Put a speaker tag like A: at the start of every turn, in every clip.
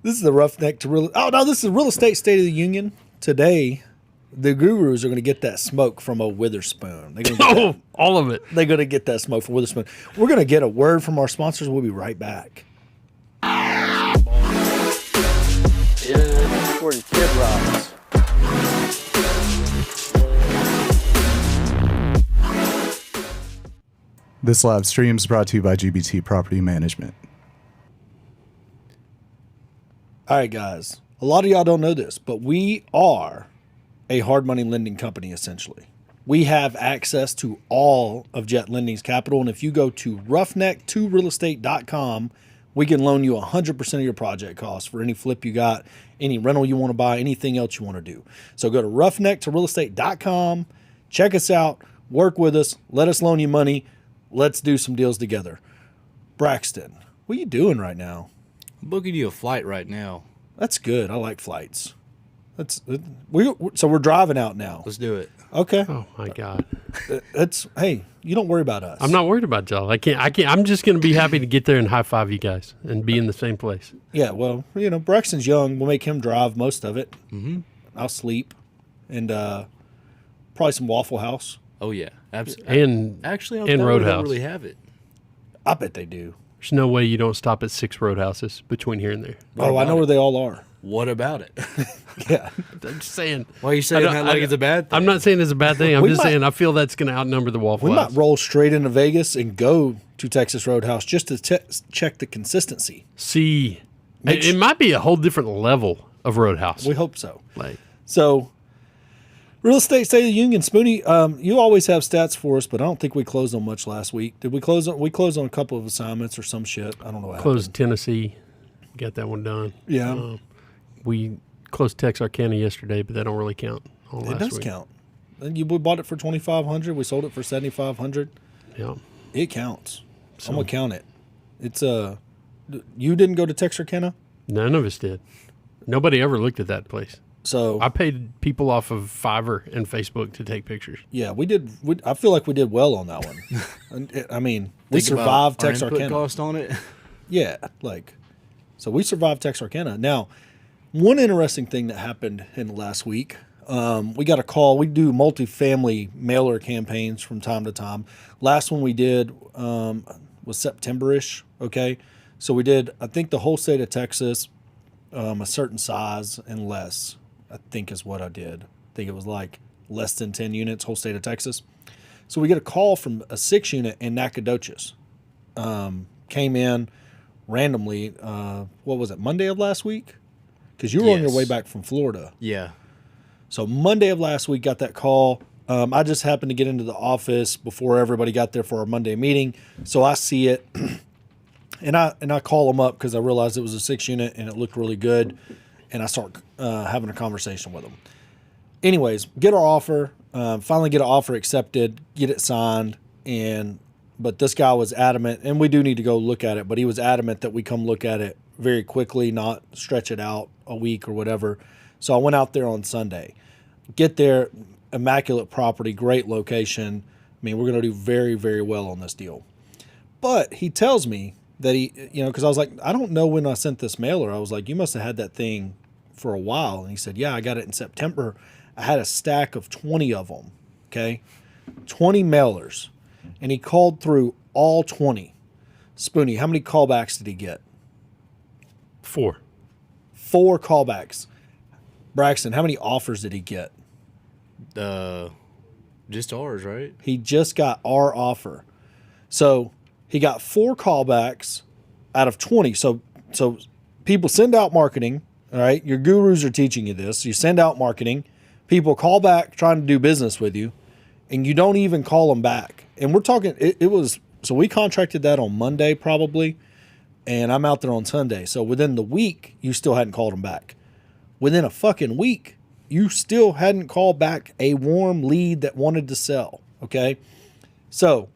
A: This is the roughneck to real. Oh no, this is real estate State of the Union today. The gurus are going to get that smoke from a Witherspoon. They're going to get
B: all of it.
A: They're going to get that smoke from Witherspoon. We're going to get a word from our sponsors. We'll be right back.
C: Yeah, for the kid rocks.
D: This live stream is brought to you by GBT Property Management.
A: All right, guys. A lot of y'all don't know this, but we are a hard money lending company, essentially. We have access to all of Jet Lending's capital, and if you go to roughneck2realestate.com, we can loan you 100% of your project costs for any flip you got, any rental you want to buy, anything else you want to do. So go to roughneck2realestate.com, check us out, work with us, let us loan you money. Let's do some deals together. Braxton, what are you doing right now?
E: I'm booking you a flight right now.
A: That's good. I like flights. So we're driving out now.
E: Let's do it.
A: Okay.
B: Oh my God.
A: Hey, you don't worry about us.
B: I'm not worried about y'all. I can't. I'm just going to be happy to get there and high five you guys and be in the same place.
A: Yeah. Well, Braxton's young. We'll make him drive most of it.
E: Mm-hmm.
A: I'll sleep, and probably some Waffle House.
E: Oh yeah,
B: absolutely. And
E: actually,
B: and Roadhouse.
E: Don't really have it.
A: I bet they do.
B: There's no way you don't stop at 6 Roadhouses between here and there.
A: I know where they all are.
E: What about it?
A: Yeah.
B: I'm just saying.
E: Why are you saying that like it's a bad thing?
B: I'm not saying it's a bad thing. I'm just saying I feel that's going to outnumber the Waffle House.
A: We might roll straight into Vegas and go to Texas Roadhouse just to check the consistency.
B: See, it might be a whole different level of Roadhouse.
A: We hope so.
B: So,
A: Real Estate State of the Union, Spoonie, you always have stats for us, but I don't think we closed on much last week. Did we close on? We closed on a couple of assignments or some shit. I don't know what
B: closed
A: happened.
B: Tennessee. Got that one done.
A: Yeah.
B: We closed Texarkana yesterday, but that don't really count.
A: It does count. We bought it for $2,500. We sold it for $7,500.
B: Yeah.
A: It counts. I'm going to count it. It's you didn't go to Texarkana?
B: None of us did. Nobody ever looked at that place.
A: So
B: I paid people off of Fiverr and Facebook to take pictures.
A: Yeah, we did. I feel like we did well on that one. I mean, we survived Texarkana.
E: Cost on it.
A: Yeah, so we survived Texarkana. Now, one interesting thing that happened in the last week, we got a call. We do multifamily mailer campaigns from time to time. Last one we did was September-ish. Okay, so we did, I think, the whole state of Texas, a certain size and less. I think is what I did. I think it was like less than 10 units, whole state of Texas. So we get a call from a 6-unit in Nacogdoches. Came in randomly, what was it, Monday of last week? Because you were on your way back from Florida.
E: Yeah.
A: So Monday of last week, got that call. I just happened to get into the office before everybody got there for our Monday meeting. So I see it, and I call them up because I realized it was a 6-unit and it looked really good. And I start having a conversation with them. Anyways, get our offer, finally get an offer accepted, get it signed, but this guy was adamant, and we do need to go look at it, but he was adamant that we come look at it very quickly, not stretch it out a week or whatever. So I went out there on Sunday. Get there, immaculate property, great location. I mean, we're going to do very, very well on this deal. But he tells me that because I was like, I don't know when I sent this mailer. I was like, you must have had that thing for a while. And he said, yeah, I got it in September. I had a stack of 20 of them. Okay. 20 mailers. And he called through all 20. Spoonie, how many callbacks did he get?
B: 4.
A: 4 callbacks. Braxton, how many offers did he get?
E: Just ours, right?
A: He just got our offer. So he got 4 callbacks out of 20. So people send out marketing, all right? Your gurus are teaching you this. You send out marketing. People call back trying to do business with you, and you don't even call them back. And we're talking, so we contracted that on Monday probably, and I'm out there on Sunday. So within the week, you still hadn't called them back. Within a fucking week, you still hadn't called back a warm lead that wanted to sell, okay? So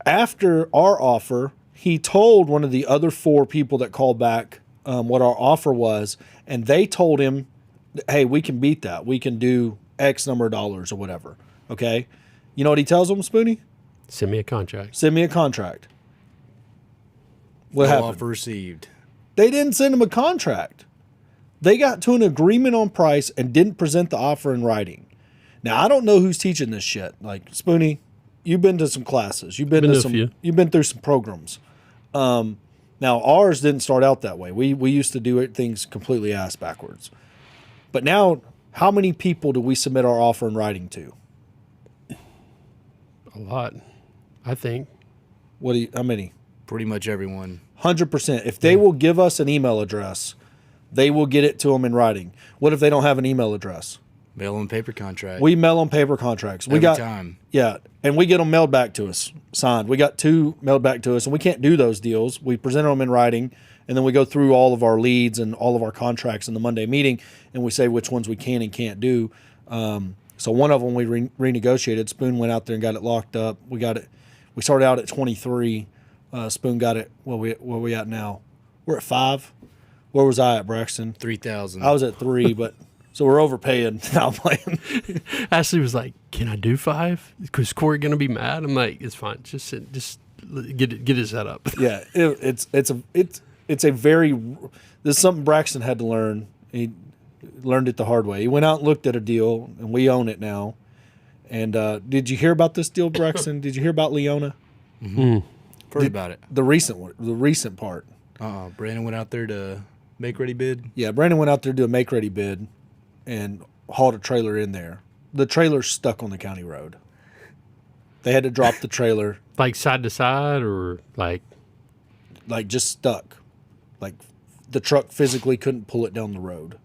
A: after our offer, he told one of the other 4 people that called back what our offer was, and they told him, hey, we can beat that. We can do X number of dollars or whatever, okay? You know what he tells them, Spoonie?
B: Send me a contract.
A: Send me a contract. What happened?
E: Offer received.
A: They didn't send them a contract. They got to an agreement on price and didn't present the offer in writing. Now, I don't know who's teaching this shit. Like, Spoonie, you've been to some classes. You've been to some.
B: few.
A: You've been through some programs. Now, ours didn't start out that way. We used to do things completely ass backwards. But now, how many people do we submit our offer in writing to?
B: A lot, I think.
A: How many?
E: Pretty much everyone.
A: 100%. If they will give us an email address, they will get it to them in writing. What if they don't have an email address?
E: Mail and paper contract.
A: We mail them paper contracts.
E: Every time.
A: Yeah, and we get them mailed back to us, signed. We got 2 mailed back to us, and we can't do those deals. We present them in writing, and then we go through all of our leads and all of our contracts in the Monday meeting, and we say which ones we can and can't do. So one of them we renegotiated. Spoon went out there and got it locked up. We got it. We started out at 23. Spoon got it. Where we at now? We're at 5. Where was I at, Braxton?
E: 3,000.
A: I was at 3, but so we're overpaying. Now I'm playing.
B: Ashley was like, "Can I do 5? Because Corey gonna be mad." I'm like, "It's fine. Just get it set up."
A: Yeah, it's a very. This is something Braxton had to learn. He learned it the hard way. He went out and looked at a deal, and we own it now. And did you hear about this deal, Braxton? Did you hear about Leona?
E: Heard about it.
A: The recent one, the recent part.
E: Brandon went out there to make ready bid.
A: Yeah, Brandon went out there to do a make ready bid, and hauled a trailer in there. The trailer's stuck on the county road. They had to drop the trailer,
B: Like side to side, or like
A: just stuck. Like the truck physically couldn't pull it down the road.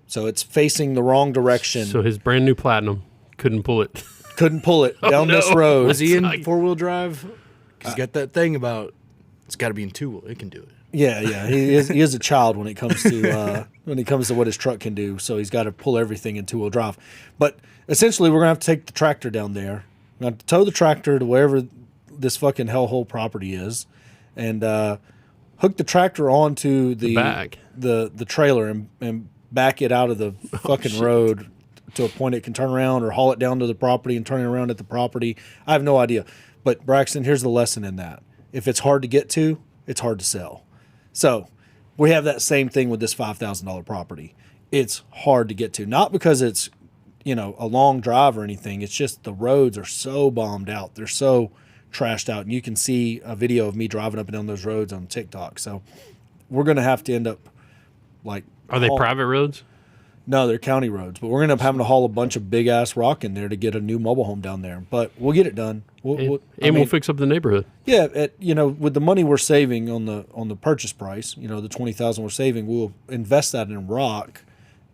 A: So it's facing the wrong direction.
B: so his brand new Platinum couldn't pull it.
A: Couldn't pull it down this
B: no.
A: road.
E: Was he in
B: Like-
E: 4-wheel drive? He's got that thing about it's got to be in 2-wheel. It can do it.
A: Yeah. He is a child when it comes to what his truck can do. So he's got to pull everything in 2-wheel drive. But essentially, we're gonna have to take the tractor down there. We're gonna have to tow the tractor to wherever this fucking hellhole property is, and hook the tractor onto the
B: back.
A: the trailer and back it out of the fucking
B: shit.
A: road to a point it can turn around, or haul it down to the property and turn it around at the property. I have no idea. But Braxton, here's the lesson in that. If it's hard to get to, it's hard to sell. So we have that same thing with this $5,000 property. It's hard to get to, not because it's, a long drive or anything. It's just the roads are so bombed out. They're so trashed out. And you can see a video of me driving up and down those roads on TikTok. So we're going to have to end up like.
B: Are they private roads?
A: No, they're county roads, but we're going to end up having to haul a bunch of big ass rock in there to get a new mobile home down there. But we'll get it done. We'll
B: fix up the neighborhood.
A: Yeah, with the money we're saving on the purchase price, the $20,000 we're saving, we'll invest that in rock,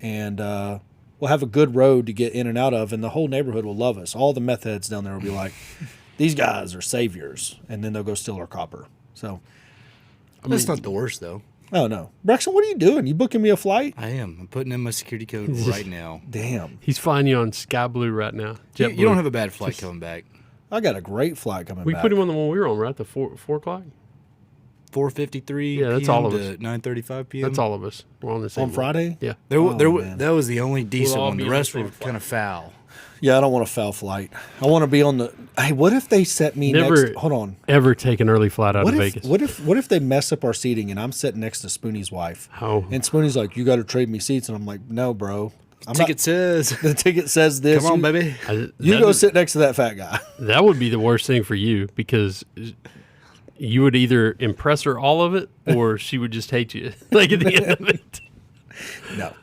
A: and we'll have a good road to get in and out of, and the whole neighborhood will love us. All the meth heads down there will be like, these guys are saviors, and then they'll go steal our copper. So,
E: That's not the worst, though.
A: oh no, Braxton, what are you doing? You booking me a flight?
E: I am. I'm putting in my security code right now.
A: Damn,
B: He's flying you on Sky Blue right now.
E: You
B: JetBlue.
E: don't have a bad flight coming back.
A: I got a great flight coming
B: We
A: back.
B: put him on the one we were on, right? The 4 o'clock.
E: 4:53
B: Yeah, that's
E: PM
B: all of
E: to
B: us.
E: 9:35 p.m.
B: That's all of us. We're on the same
A: on
B: one.
A: Friday.
B: Yeah.
A: Man.
E: That was the only decent
B: all
E: one.
B: be
E: The
B: on
E: rest
B: the same
E: were
B: flight.
E: kind of foul.
A: Yeah, I don't want a foul flight. I want to be on the. Hey, what if they set me
B: Never
A: next? Hold on.
B: ever take an early flight out
A: What
B: of
A: if,
B: Vegas.
A: what if they mess up our seating and I'm sitting next to Spoonie's wife?
B: Oh.
A: And Spoonie's like, you got to trade me seats, and I'm like, no, bro.
E: Ticket says,
A: The ticket says this.
E: "Come on,
A: you,
E: baby."
A: You go sit next to that fat guy.
B: That would be the worst thing for you, because you would either impress her all of it, or she would just hate you. Like at the end of it.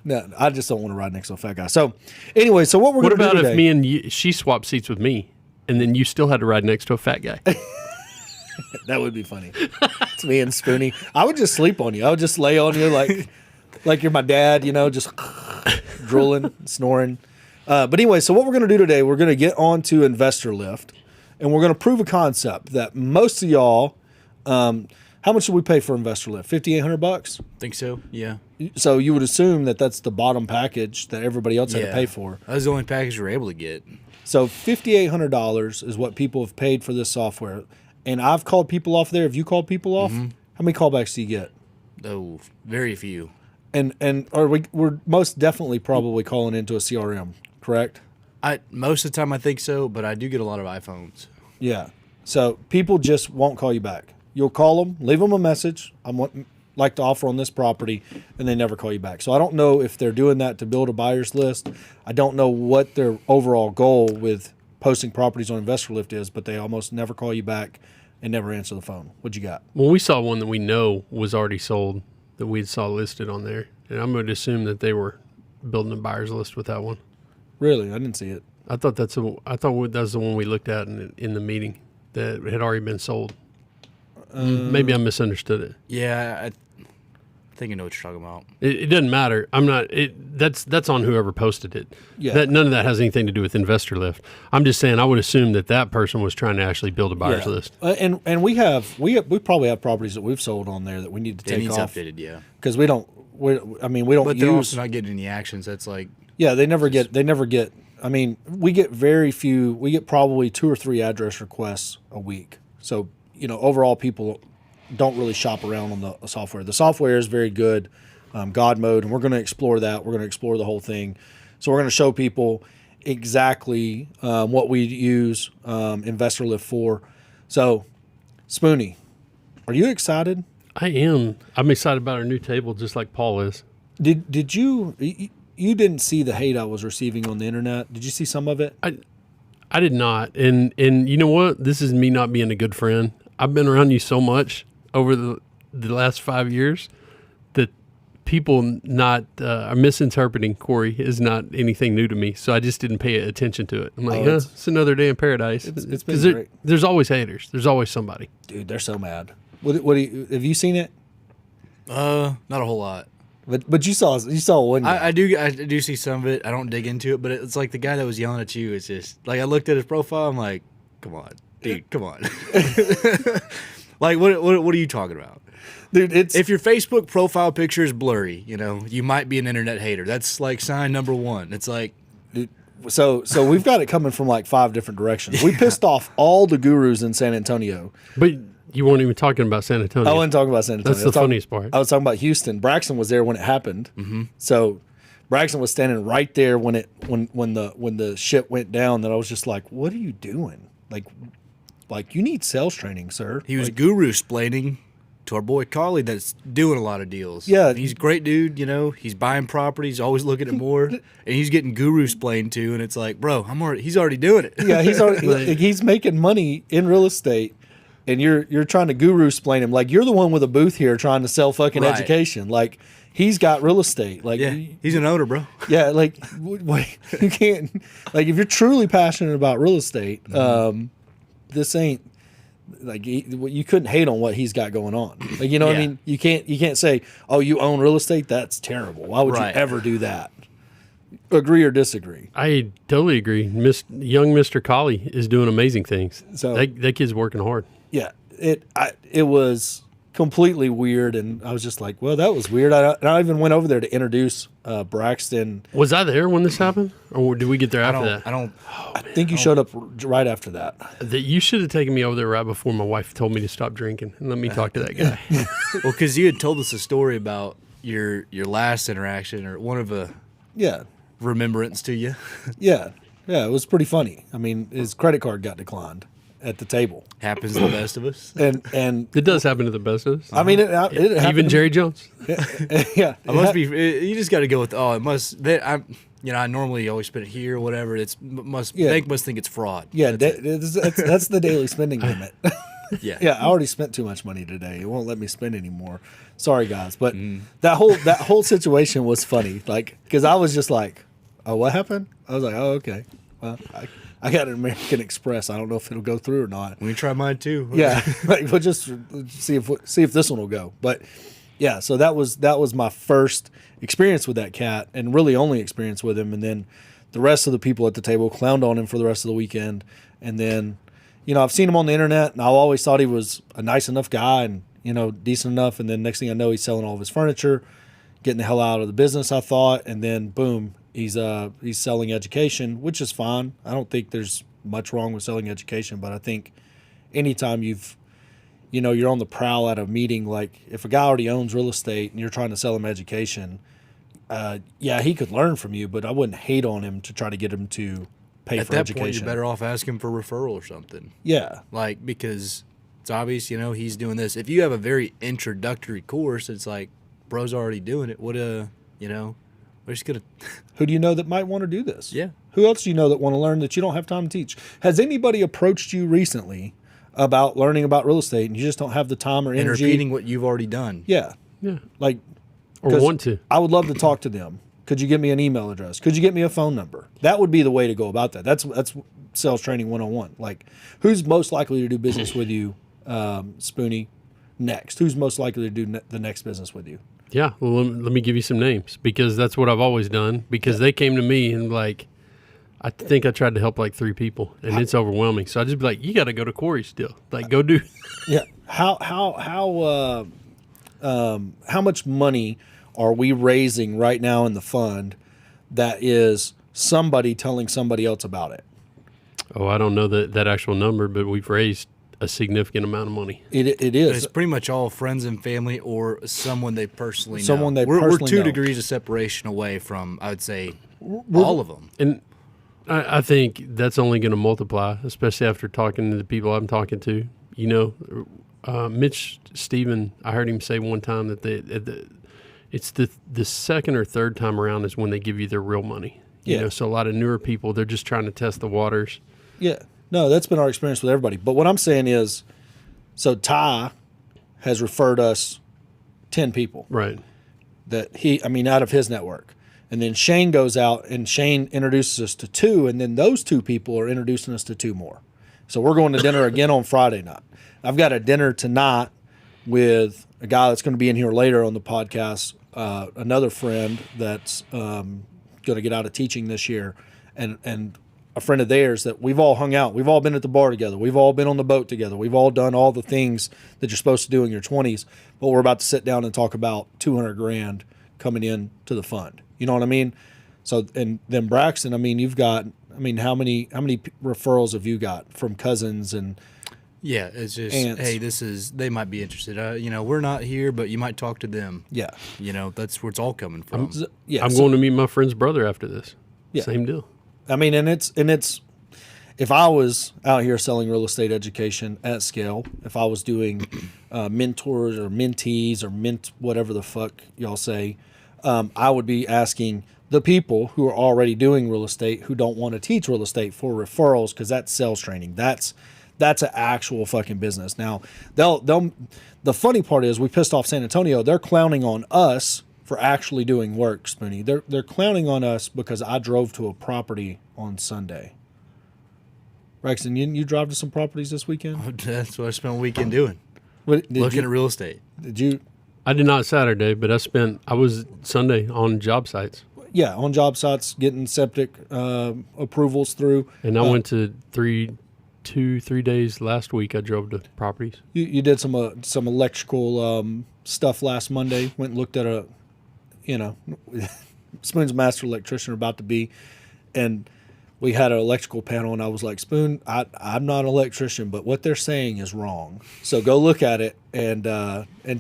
A: No, I just don't want to ride next to a fat guy. So, anyway, so what we're
B: What
A: going to do
B: about
A: today?
B: if me and you, she swapped seats with me, and then you still had to ride next to a fat guy?
A: That would be funny. It's me and Spoonie. I would just sleep on you. I would just lay on you like you're my dad, just drooling, snoring. But anyway, so what we're going to do today, we're going to get on to Investor Lift, and we're going to prove a concept that most of y'all, how much should we pay for Investor Lift? $5,800?
E: Think so? Yeah.
A: So you would assume that that's the bottom package that everybody else had to pay for.
E: That was the only package we were able to get.
A: So $5,800 is what people have paid for this software. And I've called people off there. Have you called people off?
E: Mm-hmm.
A: How many callbacks do you get?
E: Oh, very few.
A: And we're most definitely probably calling into a CRM, correct?
E: Most of the time I think so, but I do get a lot of iPhones.
A: Yeah. So people just won't call you back. You'll call them, leave them a message. like to offer on this property, and they never call you back. So I don't know if they're doing that to build a buyer's list. I don't know what their overall goal with posting properties on Investor Lift is, but they almost never call you back and never answer the phone. What you got?
B: Well, we saw one that we know was already sold that we saw listed on there, and I'm going to assume that they were building a buyer's list with that one.
A: Really? I didn't see it.
B: I thought that was the one we looked at in the meeting that had already been sold. Maybe I misunderstood it.
E: Yeah, I think I know what you're talking about.
B: It doesn't matter. I'm not. That's on whoever posted it.
A: Yeah.
B: That none of that has anything to do with Investor Lift. I'm just saying I would assume that person was trying to actually build a buyer's list.
A: And we probably have properties that we've sold on there that we need to
E: It
A: take
E: needs
A: off
E: updated, yeah.
A: because we don't
E: But they're
A: use.
E: also not getting any actions. That's like,
A: Yeah, they never get. I mean, we get very few. We get probably 2 or 3 address requests a week. So overall, people don't really shop around on the software. The software is very good, God mode, and we're going to explore that. We're going to explore the whole thing. So we're going to show people exactly what we use Investor Lift for. So, Spoonie, are you excited?
B: I am. I'm excited about our new table, just like Paul is.
A: Did you didn't see the hate I was receiving on the internet? Did you see some of it?
B: I did not. And you know what? This is me not being a good friend. I've been around you so much over the last 5 years that people not are misinterpreting Corey is not anything new to me. So I just didn't pay attention to it. I'm like, it's another day in paradise.
A: It's been great.
B: There's always haters. There's always somebody.
A: Dude, they're so mad. What have you seen it?
E: not a whole lot.
A: But you saw one.
E: I do see some of it. I don't dig into it, but it's like the guy that was yelling at you. It's just like I looked at his profile. I'm like, come on, dude, come on. Like what are you talking about?
A: Dude,
E: If your Facebook profile picture is blurry, you might be an internet hater. That's like sign number one. It's like,
A: so we've got it coming from like 5 different directions. We pissed off all the gurus in San Antonio.
B: But you weren't even talking about San Antonio.
A: I wasn't talking about San Antonio.
B: That's the funniest part.
A: I was talking about Houston. Braxton was there when it happened. Mm-hmm. So Braxton was standing right there when the shit went down. That I was just like, "What are you doing? Like you need sales training, sir."
E: he was guru splaining to our boy Collie that's doing a lot of deals.
A: Yeah.
E: He's a great dude. He's buying properties, always looking at more, and he's getting guru splained to. And it's like, bro, he's already doing it.
A: Yeah, he's already he's making money in real estate. And you're trying to guru explain him like you're the one with a booth here trying to sell fucking
E: Right.
A: education. Like he's got real estate. Like
E: Yeah, he's an owner, bro.
A: yeah, like wait, you can't like if you're truly passionate about real estate, this ain't like you couldn't hate on what he's got going on. Like what I
E: Yeah.
A: mean? You can't say, "Oh, you own real estate? That's terrible. Why would
E: Right.
A: you ever do that?" Agree or disagree?
B: I totally agree. Young Mr. Collie is doing amazing things.
A: So-
B: that kid's working hard.
A: Yeah, it was completely weird, and I was just like, well, that was weird. I even went over there to introduce Braxton.
B: Was I there when this happened, or did we get there after that?
A: I think you showed up right after that.
B: That you should have taken me over there right before my wife told me to stop drinking and let me talk to that guy.
E: Well, because you had told us a story about your last interaction or one of a
A: Yeah,
E: remembrance to you.
A: yeah, it was pretty funny. I mean, his credit card got declined at the table,
E: Happens to the best of us.
A: and
B: It does happen to the best of us.
A: I mean, it happened
B: Even
A: to-
B: Jerry Jones.
A: Yeah,
E: It must be. You just got to go with. Oh, it must. I normally always spend it here or whatever.
A: Yeah.
E: Bank must think it's fraud.
A: Yeah, that's the daily spending limit.
E: Yeah.
A: Yeah, I already spent too much money today. It won't let me spend anymore. Sorry, guys, but that whole situation was funny. Like, because I was just like, "Oh, what happened?" I was like, "Oh, okay. Well, I got an American Express. I don't know if it'll go through or not."
E: We try mine too.
A: Yeah, like we'll just see if this one will go. But yeah, so that was my first experience with that cat, and really only experience with him. And then the rest of the people at the table clowned on him for the rest of the weekend. And then, I've seen him on the internet, and I always thought he was a nice enough guy and decent enough. And then next thing I know, he's selling all of his furniture, getting the hell out of the business, I thought. And then boom, he's selling education, which is fine. I don't think there's much wrong with selling education, but I think anytime you're on the prowl at a meeting, like if a guy already owns real estate and you're trying to sell him education, yeah, he could learn from you, but I wouldn't hate on him to try to get him to pay
E: At
A: for
E: that
A: education.
E: point, you're better off asking for referral or something.
A: Yeah,
E: Like because It's obvious, he's doing this. If you have a very introductory course, it's like, bro's already doing it. We're just gonna.
A: Who do you know that might want to do this?
E: Yeah.
A: Who else do you know that want to learn that you don't have time to teach? Has anybody approached you recently about learning about real estate and you just don't have the time or
E: And
A: energy?
E: repeating what you've already done.
A: Yeah.
B: Yeah.
A: Like,
B: Or
A: 'cause
B: want to.
A: I would love to talk to them. Could you give me an email address? Could you get me a phone number? That would be the way to go about that. That's sales training 101. Like, who's most likely to do business with you, Spoonie, next? Who's most likely to do the next business with you?
B: Yeah. Well, let me give you some names because that's what I've always done. Because they came to me and like, I think I tried to help like 3 people, and it's overwhelming. So I just be like, you got to go to Corey still. Like, go do.
A: Yeah. How much money are we raising right now in the fund that is somebody telling somebody else about it?
B: Oh, I don't know that actual number, but we've raised a significant amount of money.
A: It
E: But
A: is.
E: it's pretty much all friends and family or someone they personally know.
A: Someone they
E: we're
A: personally
E: 2
A: know.
E: degrees of separation away from, I would say, all of them.
B: And I think that's only going to multiply, especially after talking to the people I'm talking to. Mitch Steven, I heard him say one time that it's the second or third time around is when they give you their real money.
A: Yeah.
B: So a lot of newer people, they're just trying to test the waters.
A: Yeah. No, that's been our experience with everybody. But what I'm saying is, so Ty has referred us 10 people
B: Right.
A: that out of his network. And then Shane goes out and Shane introduces us to 2, and then those 2 people are introducing us to 2 more. So we're going to dinner again on Friday night. I've got a dinner tonight with a guy that's going to be in here later on the podcast, another friend that's going to get out of teaching this year, and a friend of theirs that we've all hung out. We've all been at the bar together. We've all been on the boat together. We've all done all the things that you're supposed to do in your 20s, but we're about to sit down and talk about $200,000 coming in to the fund. You know what I mean? So, and then Braxton, you've got, how many referrals have you got from cousins and
E: Yeah, it's just,
A: Ants.
E: hey, they might be interested. We're not here, but you might talk to them.
A: yeah.
E: That's where it's all coming from.
A: Yeah.
B: I'm going to meet my friend's brother after this.
A: Yeah.
B: Same deal.
A: and it's if I was out here selling real estate education at scale, if I was doing mentors or mentees or whatever the fuck y'all say, I would be asking the people who are already doing real estate who don't want to teach real estate for referrals, because that's sales training. That's an actual fucking business. Now, the funny part is we pissed off San Antonio. They're clowning on us for actually doing work, Spoonie. They're clowning on us because I drove to a property on Sunday. Braxton, you drive to some properties this weekend?
E: That's what I spent a weekend doing,
A: What,
E: looking at real estate.
A: Did you?
B: I did not Saturday, but I was Sunday on job sites.
A: Yeah, on job sites, getting septic approvals through.
B: And I went to 3 days last week. I drove to properties.
A: You did some electrical stuff last Monday. Went and looked at Spoon's a master electrician, about to be, and we had an electrical panel, and I was like, Spoon, I'm not an electrician, but what they're saying is wrong. So go look at it and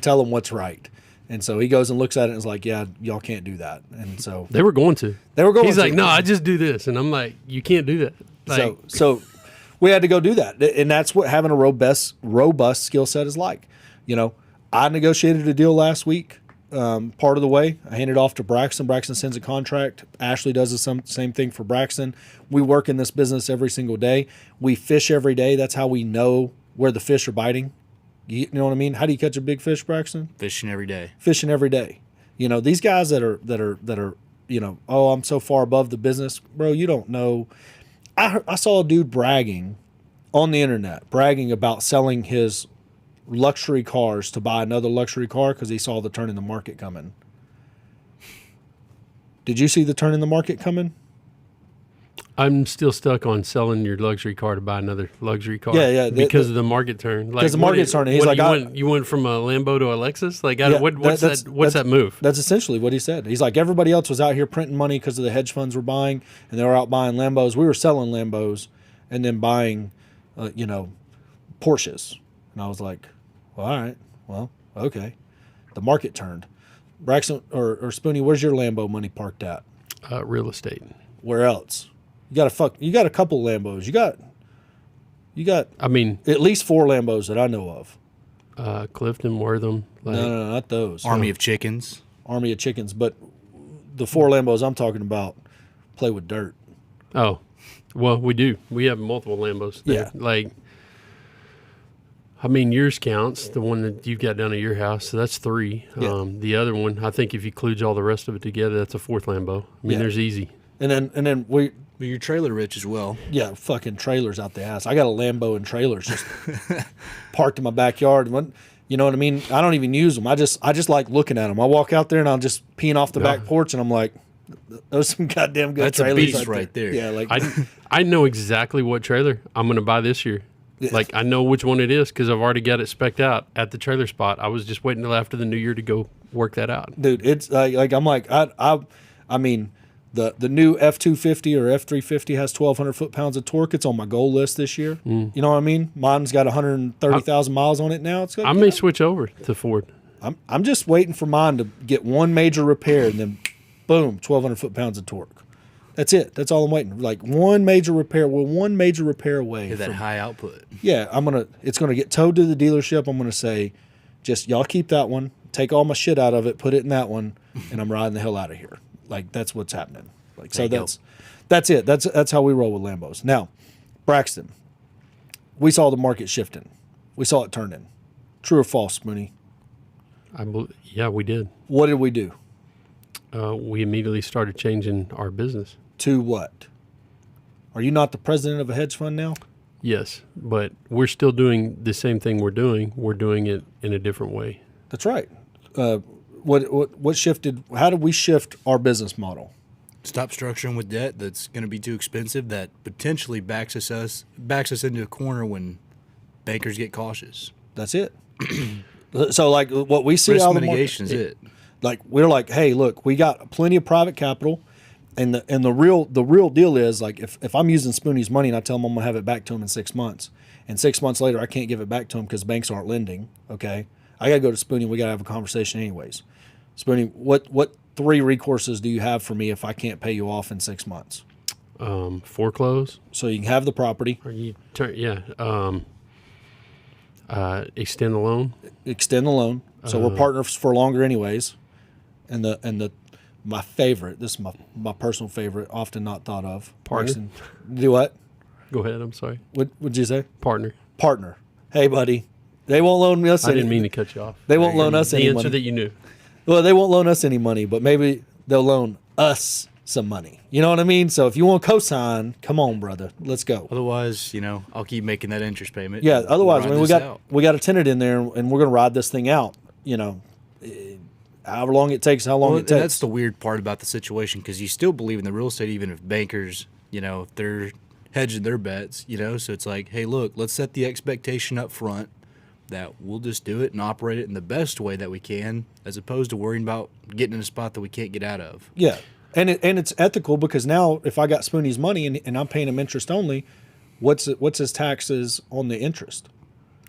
A: tell them what's right. And so he goes and looks at it and is like, yeah, y'all can't do that. And so
B: They were going to. He's like, no, I just do this, and I'm like, you can't do that. Like,
A: So we had to go do that, and that's what having a robust skill set is like. I negotiated a deal last week. Part of the way, I handed it off to Braxton. Braxton sends a contract. Ashley does the same thing for Braxton. We work in this business every single day. We fish every day. That's how we know where the fish are biting. You know what I mean? How do you catch a big fish, Braxton?
E: Fishing every day.
A: Fishing every day. These guys that are oh, I'm so far above the business, bro. You don't know. I saw a dude bragging on the internet, bragging about selling his luxury cars to buy another luxury car because he saw the turn in the market coming. Did you see the turn in the market coming?
B: I'm still stuck on selling your luxury car to buy another luxury car.
A: Yeah.
B: Because of the market turn.
A: Because the market's turning. He's like,
B: you went from a Lambo to a Lexus? Like,
A: Yeah,
B: what's that move?
A: That's essentially what he said. He's like, everybody else was out here printing money because of the hedge funds were buying, and they were out buying Lambos. We were selling Lambos and then buying, Porsches. And I was like, well, all right. Well, okay. The market turned. Braxton or Spoonie, where's your Lambo money parked at?
B: Real estate.
A: Where else? You got a couple Lambos. You got You got
B: I mean,
A: at least 4 Lambos that I know of.
B: Clifton, Wortham. Like,
A: No, not those.
E: Army of chickens.
A: Army of chickens. But the 4 Lambos I'm talking about play with dirt.
B: Oh, well, we do. We have multiple Lambos there.
A: Yeah.
B: Like, I mean, yours counts, the one that you've got down at your house. So that's 3.
A: Yeah.
B: The other one, I think if you include all the rest of it together, that's a 4th Lambo. I mean,
A: Yeah.
B: there's easy.
A: And then we,
E: But you're trailer rich as well.
A: yeah, fucking trailers out the ass. I got a Lambo and trailers just parked in my backyard. You know what I mean? I don't even use them. I just like looking at them. I walk out there and I'm just peeing off the back porch, and I'm like, those some goddamn good
E: That's a
A: trailers
E: beast right there.
A: Yeah, like
B: I know exactly what trailer I'm going to buy this year. Like, I know which one it is because I've already got it spec'd out at the trailer spot. I was just waiting till after the new year to go work that out.
A: dude, it's like I'm like I mean, the new F250 or F350 has 1,200 foot-pounds of torque. It's on my goal list this year. You know what I mean? Mine's got 130,000 miles on it now. It's
B: I may switch over to Ford.
A: I'm just waiting for mine to get one major repair, and then boom, 1,200 foot-pounds of torque. That's it. That's all I'm waiting for. Like one major repair. We're one major repair away.
E: Get that high output.
A: Yeah, it's gonna get towed to the dealership. I'm gonna say, just y'all keep that one, take all my shit out of it, put it in that one, and I'm riding the hell out of here. Like, that's what's happening. Like, so that's it. That's how we roll with Lambos. Now, Braxton, we saw the market shifting. We saw it turning. True or false, Mooney?
B: Yeah, we did.
A: What did we do?
B: We immediately started changing our business.
A: To what? Are you not the president of a hedge fund now?
B: Yes, but we're still doing the same thing we're doing. We're doing it in a different way.
A: That's right. What shifted? How did we shift our business model?
E: Stop structuring with debt that's going to be too expensive. That potentially backs us into a corner when bankers get cautious.
A: That's it. So, like, what we see
E: Risk
A: out of the
E: mitigation
A: market,
E: is it.
A: like, we're like, hey, look, we got plenty of private capital, and the real deal is, like, if I'm using Spoonie's money and I tell him I'm gonna have it back to him in 6 months, and 6 months later I can't give it back to him because banks aren't lending. Okay, I gotta go to Spoonie. We gotta have a conversation anyways. Spoonie, what 3 recourses do you have for me if I can't pay you off in 6 months?
B: Foreclose,
A: So you can have the property,
B: or you turn, extend the loan.
A: extend the loan. So we're partners for longer anyways. And the my favorite, this is my personal favorite, often not thought of.
B: Partner.
A: Braxton, do what?
B: Go ahead. I'm sorry.
A: What would you say?
B: Partner.
A: Partner. Hey, buddy. They won't loan us.
B: I didn't mean to cut you off.
A: They won't loan us
B: the
A: any
B: answer
A: money.
B: that you knew.
A: Well, they won't loan us any money, but maybe they'll loan us some money. You know what I mean? So if you want cosign, come on, brother. Let's go.
E: Otherwise, I'll keep making that interest payment.
A: Yeah. Otherwise, I
E: Ride
A: mean,
E: this out.
A: we got a tenant in there, and we're gonna ride this thing out. However long it takes, how long
E: Well,
A: it
E: and
A: takes.
E: that's the weird part about the situation because you still believe in the real estate, even if bankers, if they're hedging their bets, So it's like, hey, look, let's set the expectation up front that we'll just do it and operate it in the best way that we can, as opposed to worrying about getting in a spot that we can't get out of.
A: Yeah, and it's ethical because now if I got Spoonie's money and I'm paying him interest only, what's his taxes on the interest?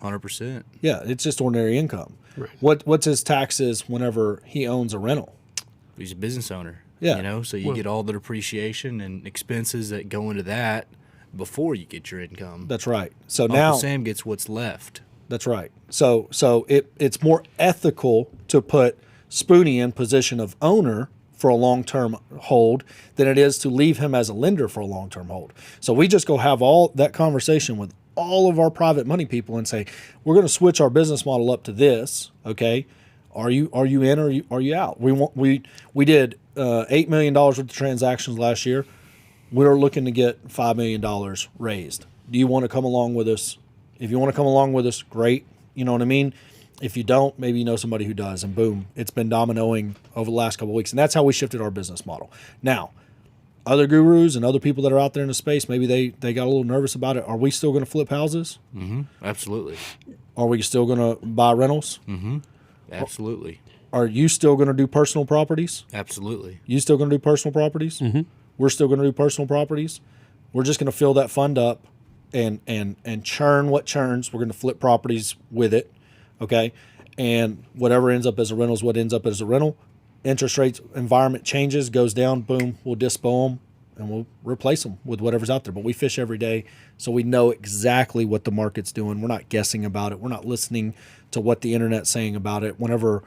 E: 100%.
A: Yeah, it's just ordinary income.
B: Right.
A: What's his taxes whenever he owns a rental?
E: He's a business owner.
A: Yeah.
E: So you get all the depreciation and expenses that go into that before you get your income.
A: That's right. So
E: Uncle
A: now
E: Sam gets what's left.
A: that's right. So it's more ethical to put Spoonie in position of owner for a long-term hold than it is to leave him as a lender for a long-term hold. So we just go have all that conversation with all of our private money people and say, we're going to switch our business model up to this. Okay. Are you in or are you out? We did $8 million worth of transactions last year. We're looking to get $5 million raised. Do you want to come along with us? If you want to come along with us, great. You know what I mean? If you don't, maybe you know somebody who does, and boom, it's been dominoing over the last couple of weeks. And that's how we shifted our business model. Now, other gurus and other people that are out there in the space, maybe they got a little nervous about it. Are we still going to flip houses?
E: Mm-hmm. Absolutely.
A: Are we still going to buy rentals?
E: Mm-hmm. Absolutely.
A: Are you still going to do personal properties?
E: Absolutely.
A: You still going to do personal properties?
B: Mm-hmm.
A: We're still going to do personal properties. We're just going to fill that fund up and churn what churns. We're going to flip properties with it, okay? And whatever ends up as a rental is what ends up as a rental. Interest rates environment changes, goes down, boom, we'll dispo them, and we'll replace them with whatever's out there. But we fish every day, so we know exactly what the market's doing. We're not guessing about it. We're not listening to what the internet's saying about it. Whenever,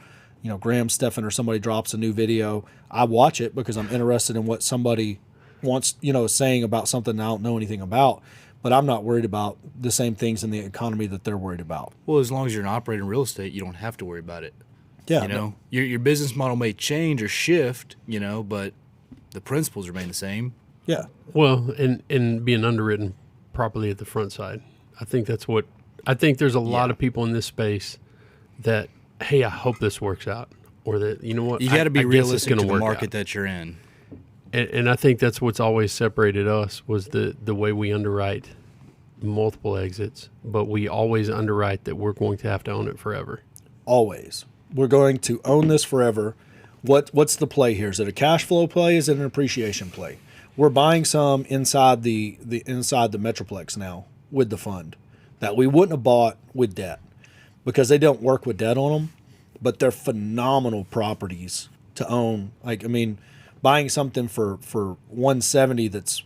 A: Graham Stephan or somebody drops a new video, I watch it because I'm interested in what somebody wants, is saying about something I don't know anything about. But I'm not worried about the same things in the economy that they're worried about.
E: Well, as long as you're an operator in real estate, you don't have to worry about it.
A: Yeah.
E: Your business model may change or shift, but the principles remain the same.
A: Yeah.
B: Well, and being underwritten properly at the front side. I think there's a lot of people in this space that, hey, I hope this works out, or that, you know what,
E: You got to be realistic to the
B: work
E: market
B: out.
E: that you're in.
B: And I think that's what's always separated us was the way we underwrite multiple exits, but we always underwrite that we're going to have to own it forever.
A: Always. We're going to own this forever. What's the play here? Is it a cash flow play? Is it an appreciation play? We're buying some inside the inside the Metroplex now with the fund that we wouldn't have bought with debt because they don't work with debt on them, but they're phenomenal properties to own. Buying something for 170 that's,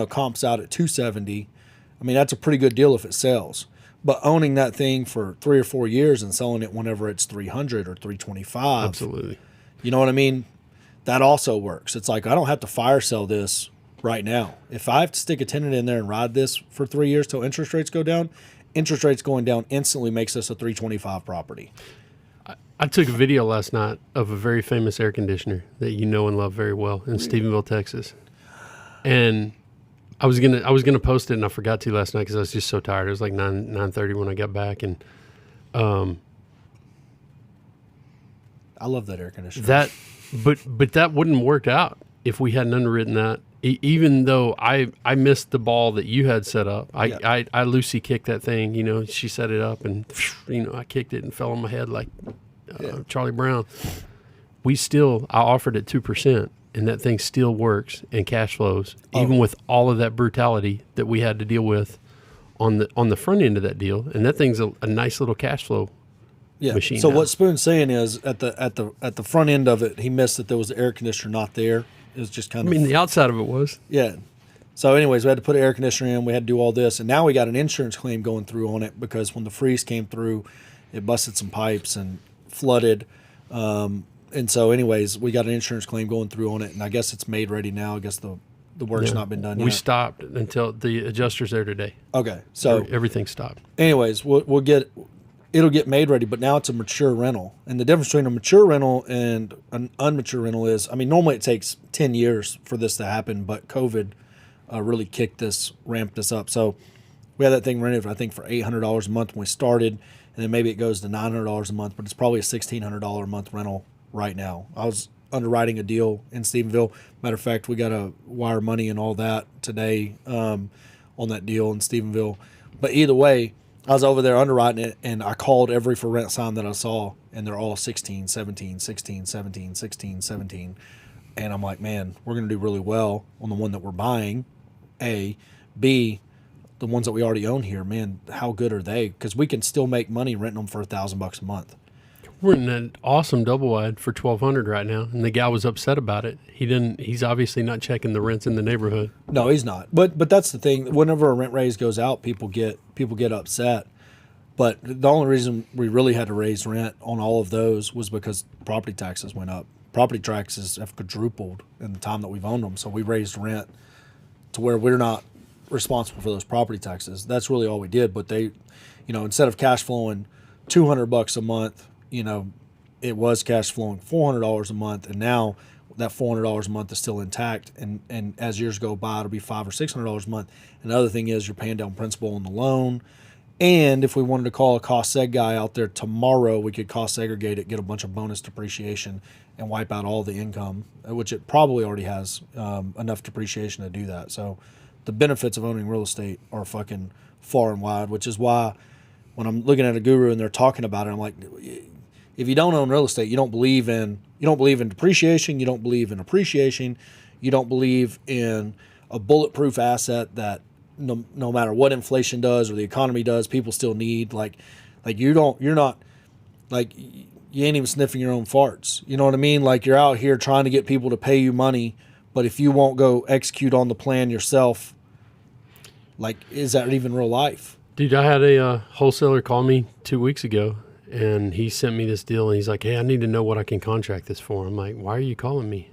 A: comps out at 270. That's a pretty good deal if it sells. But owning that thing for 3 or 4 years and selling it whenever it's 300 or 325.
B: Absolutely.
A: You know what I mean? That also works. It's like I don't have to fire sell this right now. If I have to stick a tenant in there and ride this for 3 years till interest rates go down, interest rates going down instantly makes this a 325 property.
B: I took a video last night of a very famous air conditioner that you know and love very well in Stephenville, Texas. And I was gonna post it and I forgot to last night because I was just so tired. It was like 9:30 when I got back, and
A: I love that air conditioner.
B: But that wouldn't work out if we hadn't underwritten that. Even though I missed the ball that you had set up, I Lucy kicked that thing. She set it up and I kicked it and fell on my head like Charlie Brown. I offered it 2%, and that thing still works and cash flows, even with all of that brutality that we had to deal with on the front end of that deal. And that thing's a nice little cash flow machine.
A: So
B: now.
A: what Spoon's saying is at the front end of it, he missed that there was the air conditioner not there. It was just kind of.
B: The outside of it was.
A: Yeah. So anyways, we had to put an air conditioner in. We had to do all this, and now we got an insurance claim going through on it because when the freeze came through, it busted some pipes and flooded. And so anyways, we got an insurance claim going through on it, and I guess it's made ready now. I guess the work's not been done yet.
B: We stopped until the adjuster's there today.
A: Okay. So
B: everything stopped.
A: anyways, it'll get made ready, but now it's a mature rental. And the difference between a mature rental and an unmature rental is, normally it takes 10 years for this to happen, but COVID really ramped this up. So we had that thing rented, I think, for $800 a month when we started, and then maybe it goes to $900 a month, but it's probably a $1,600 a month rental right now. I was underwriting a deal in Stephenville. Matter of fact, we got to wire money and all that today on that deal in Stephenville. But either way, I was over there underwriting it, and I called every for rent sign that I saw, and they're all 16, 17, 16, 17, 16, 17. And I'm like, man, we're going to do really well on the one that we're buying, A. B, the ones that we already own here, man, how good are they? Because we can still make money renting them for $1,000 a month.
B: We're in an awesome double wide for $1,200 right now, and the guy was upset about it. He's obviously not checking the rents in the neighborhood.
A: No, he's not. But that's the thing. Whenever a rent raise goes out, people get upset. But the only reason we really had to raise rent on all of those was because property taxes went up. Property taxes have quadrupled in the time that we've owned them. So we raised rent to where we're not responsible for those property taxes. That's really all we did. But they, instead of cash flowing $200 a month, it was cash flowing $400 a month, and now that $400 a month is still intact. And as years go by, it'll be $500 or $600 a month. And the other thing is you're paying down principal on the loan. And if we wanted to call a cost seg guy out there tomorrow, we could cost segregate it, get a bunch of bonus depreciation, and wipe out all the income, which it probably already has enough depreciation to do that. So the benefits of owning real estate are fucking far and wide, which is why when I'm looking at a guru and they're talking about it, I'm like, if you don't own real estate, you don't believe in depreciation, you don't believe in appreciation, you don't believe in a bulletproof asset that no matter what inflation does or the economy does, people still need. You ain't even sniffing your own farts. You know what I mean? Like, you're out here trying to get people to pay you money, But if you won't go execute on the plan yourself, like, is that even real life?
B: Dude, I had a wholesaler call me 2 weeks ago, and he sent me this deal, and he's like, hey, I need to know what I can contract this for. I'm like, why are you calling me?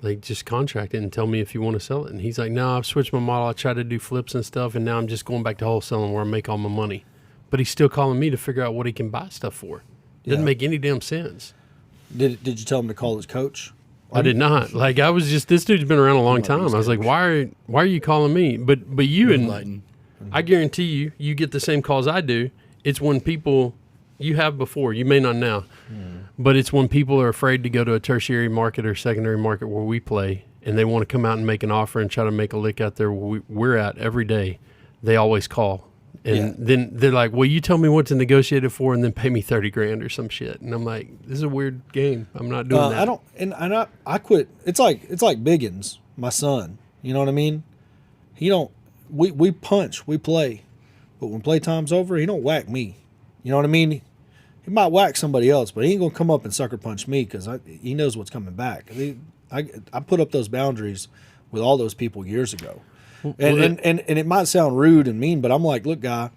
B: Like, just contract it and tell me if you want to sell it. And he's like, no, I've switched my model. I tried to do flips and stuff, and now I'm just going back to wholesaling where I make all my money. But he's still calling me to figure out what he can buy stuff for. Doesn't
A: Yeah.
B: make any damn sense.
A: Did you tell him to call his coach?
B: I did not. Like, I was just, this dude's been around a long time. I was like, why are you calling me? But you and
E: Lighten.
B: I guarantee you get the same calls I do. It's when people you have before, you may not now, but it's when people are afraid to go to a tertiary market or secondary market where we play, and they want to come out and make an offer and try to make a lick out there where we're at every day. They always call. And then they're like, well, you tell me what to negotiate it for and then pay me 30 grand or some shit. And I'm like, this is a weird game. I'm not doing that.
A: I don't, and I quit. It's like Biggins, my son. You know what I mean? He don't. We punch, we play, but when playtime's over, he don't whack me. You know what I mean? He might whack somebody else, but he ain't gonna come up and sucker punch me because he knows what's coming back. I put up those boundaries with all those people years ago. And it might sound rude and mean, but I'm like, look, guy,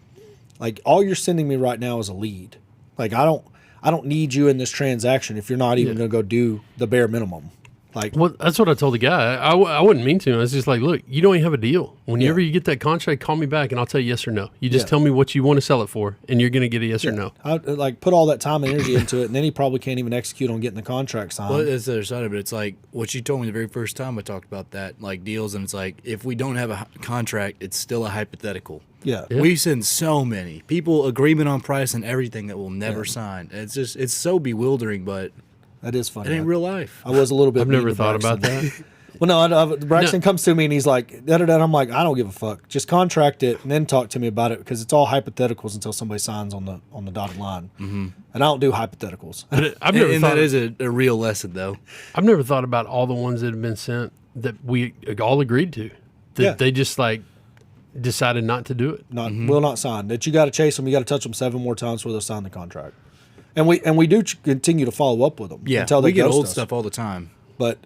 A: like, all you're sending me right now is a lead. Like, I don't need you in this transaction if you're not even going to go do the bare minimum. Like,
B: well, that's what I told the guy. I wouldn't mean to. I was just like, look, you don't even have a deal. Whenever you get that contract, call me back and I'll tell you yes or no. You just tell me what you want to sell it for, and you're going to get a yes or no.
A: I like put all that time and energy into it, and then he probably can't even execute on getting the contract signed.
E: Well, that's the other side of it. It's like what you told me the very first time I talked about that, like deals, and it's like if we don't have a contract, it's still a hypothetical.
A: Yeah.
E: We send so many people agreement on price and everything that will never sign. It's so bewildering, but
A: That is funny.
E: it ain't real life.
A: I was a little bit.
B: I've
A: mean
B: never
A: to
B: thought about
A: Braxton.
B: that.
A: Well, no, Braxton comes to me and he's like, da-da-da. I'm like, I don't give a fuck. Just contract it and then talk to me about it because it's all hypotheticals until somebody signs on the dotted line. Mm-hmm. And I don't do hypotheticals.
B: I've never
E: And
B: thought
E: that is a real lesson, though.
B: I've never thought about all the ones that have been sent that we all agreed to. That they just like decided not to do it.
A: Will not sign. That you got to chase them. You got to touch them 7 more times before they'll sign the contract. And we do continue to follow up with them.
E: Yeah,
A: until they
E: we get
A: ghost
E: old
A: us.
E: stuff all the time.
A: But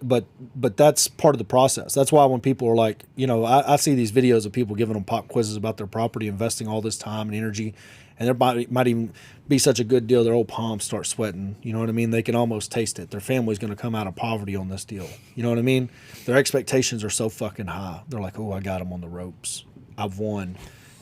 A: that's part of the process. That's why when people are like, you know, I see these videos of people giving them pop quizzes about their property, investing all this time and energy, and there might even be such a good deal, their old palms start sweating. You know what I mean? They can almost taste it. Their family's going to come out of poverty on this deal. You know what I mean? Their expectations are so fucking high. They're like, oh, I got them on the ropes. I've won.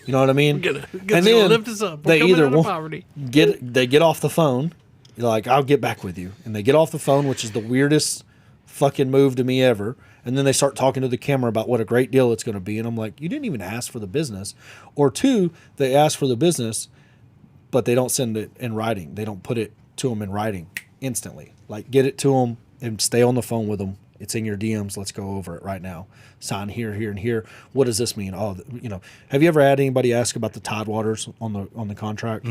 A: You know what I mean?
B: And then lift us up.
A: They either
B: poverty.
A: get off the phone. You're like, I'll get back with you, and they get off the phone, which is the weirdest fucking move to me ever. And then they start talking to the camera about what a great deal it's going to be, and I'm like, you didn't even ask for the business. Or 2, they ask for the business, but they don't send it in writing. They don't put it to them in writing instantly. Like, get it to them and stay on the phone with them. It's in your DMs. Let's go over it right now. Sign here, here, and here. What does this mean? Oh, you know, have you ever had anybody ask about the Tidewaters on the contract?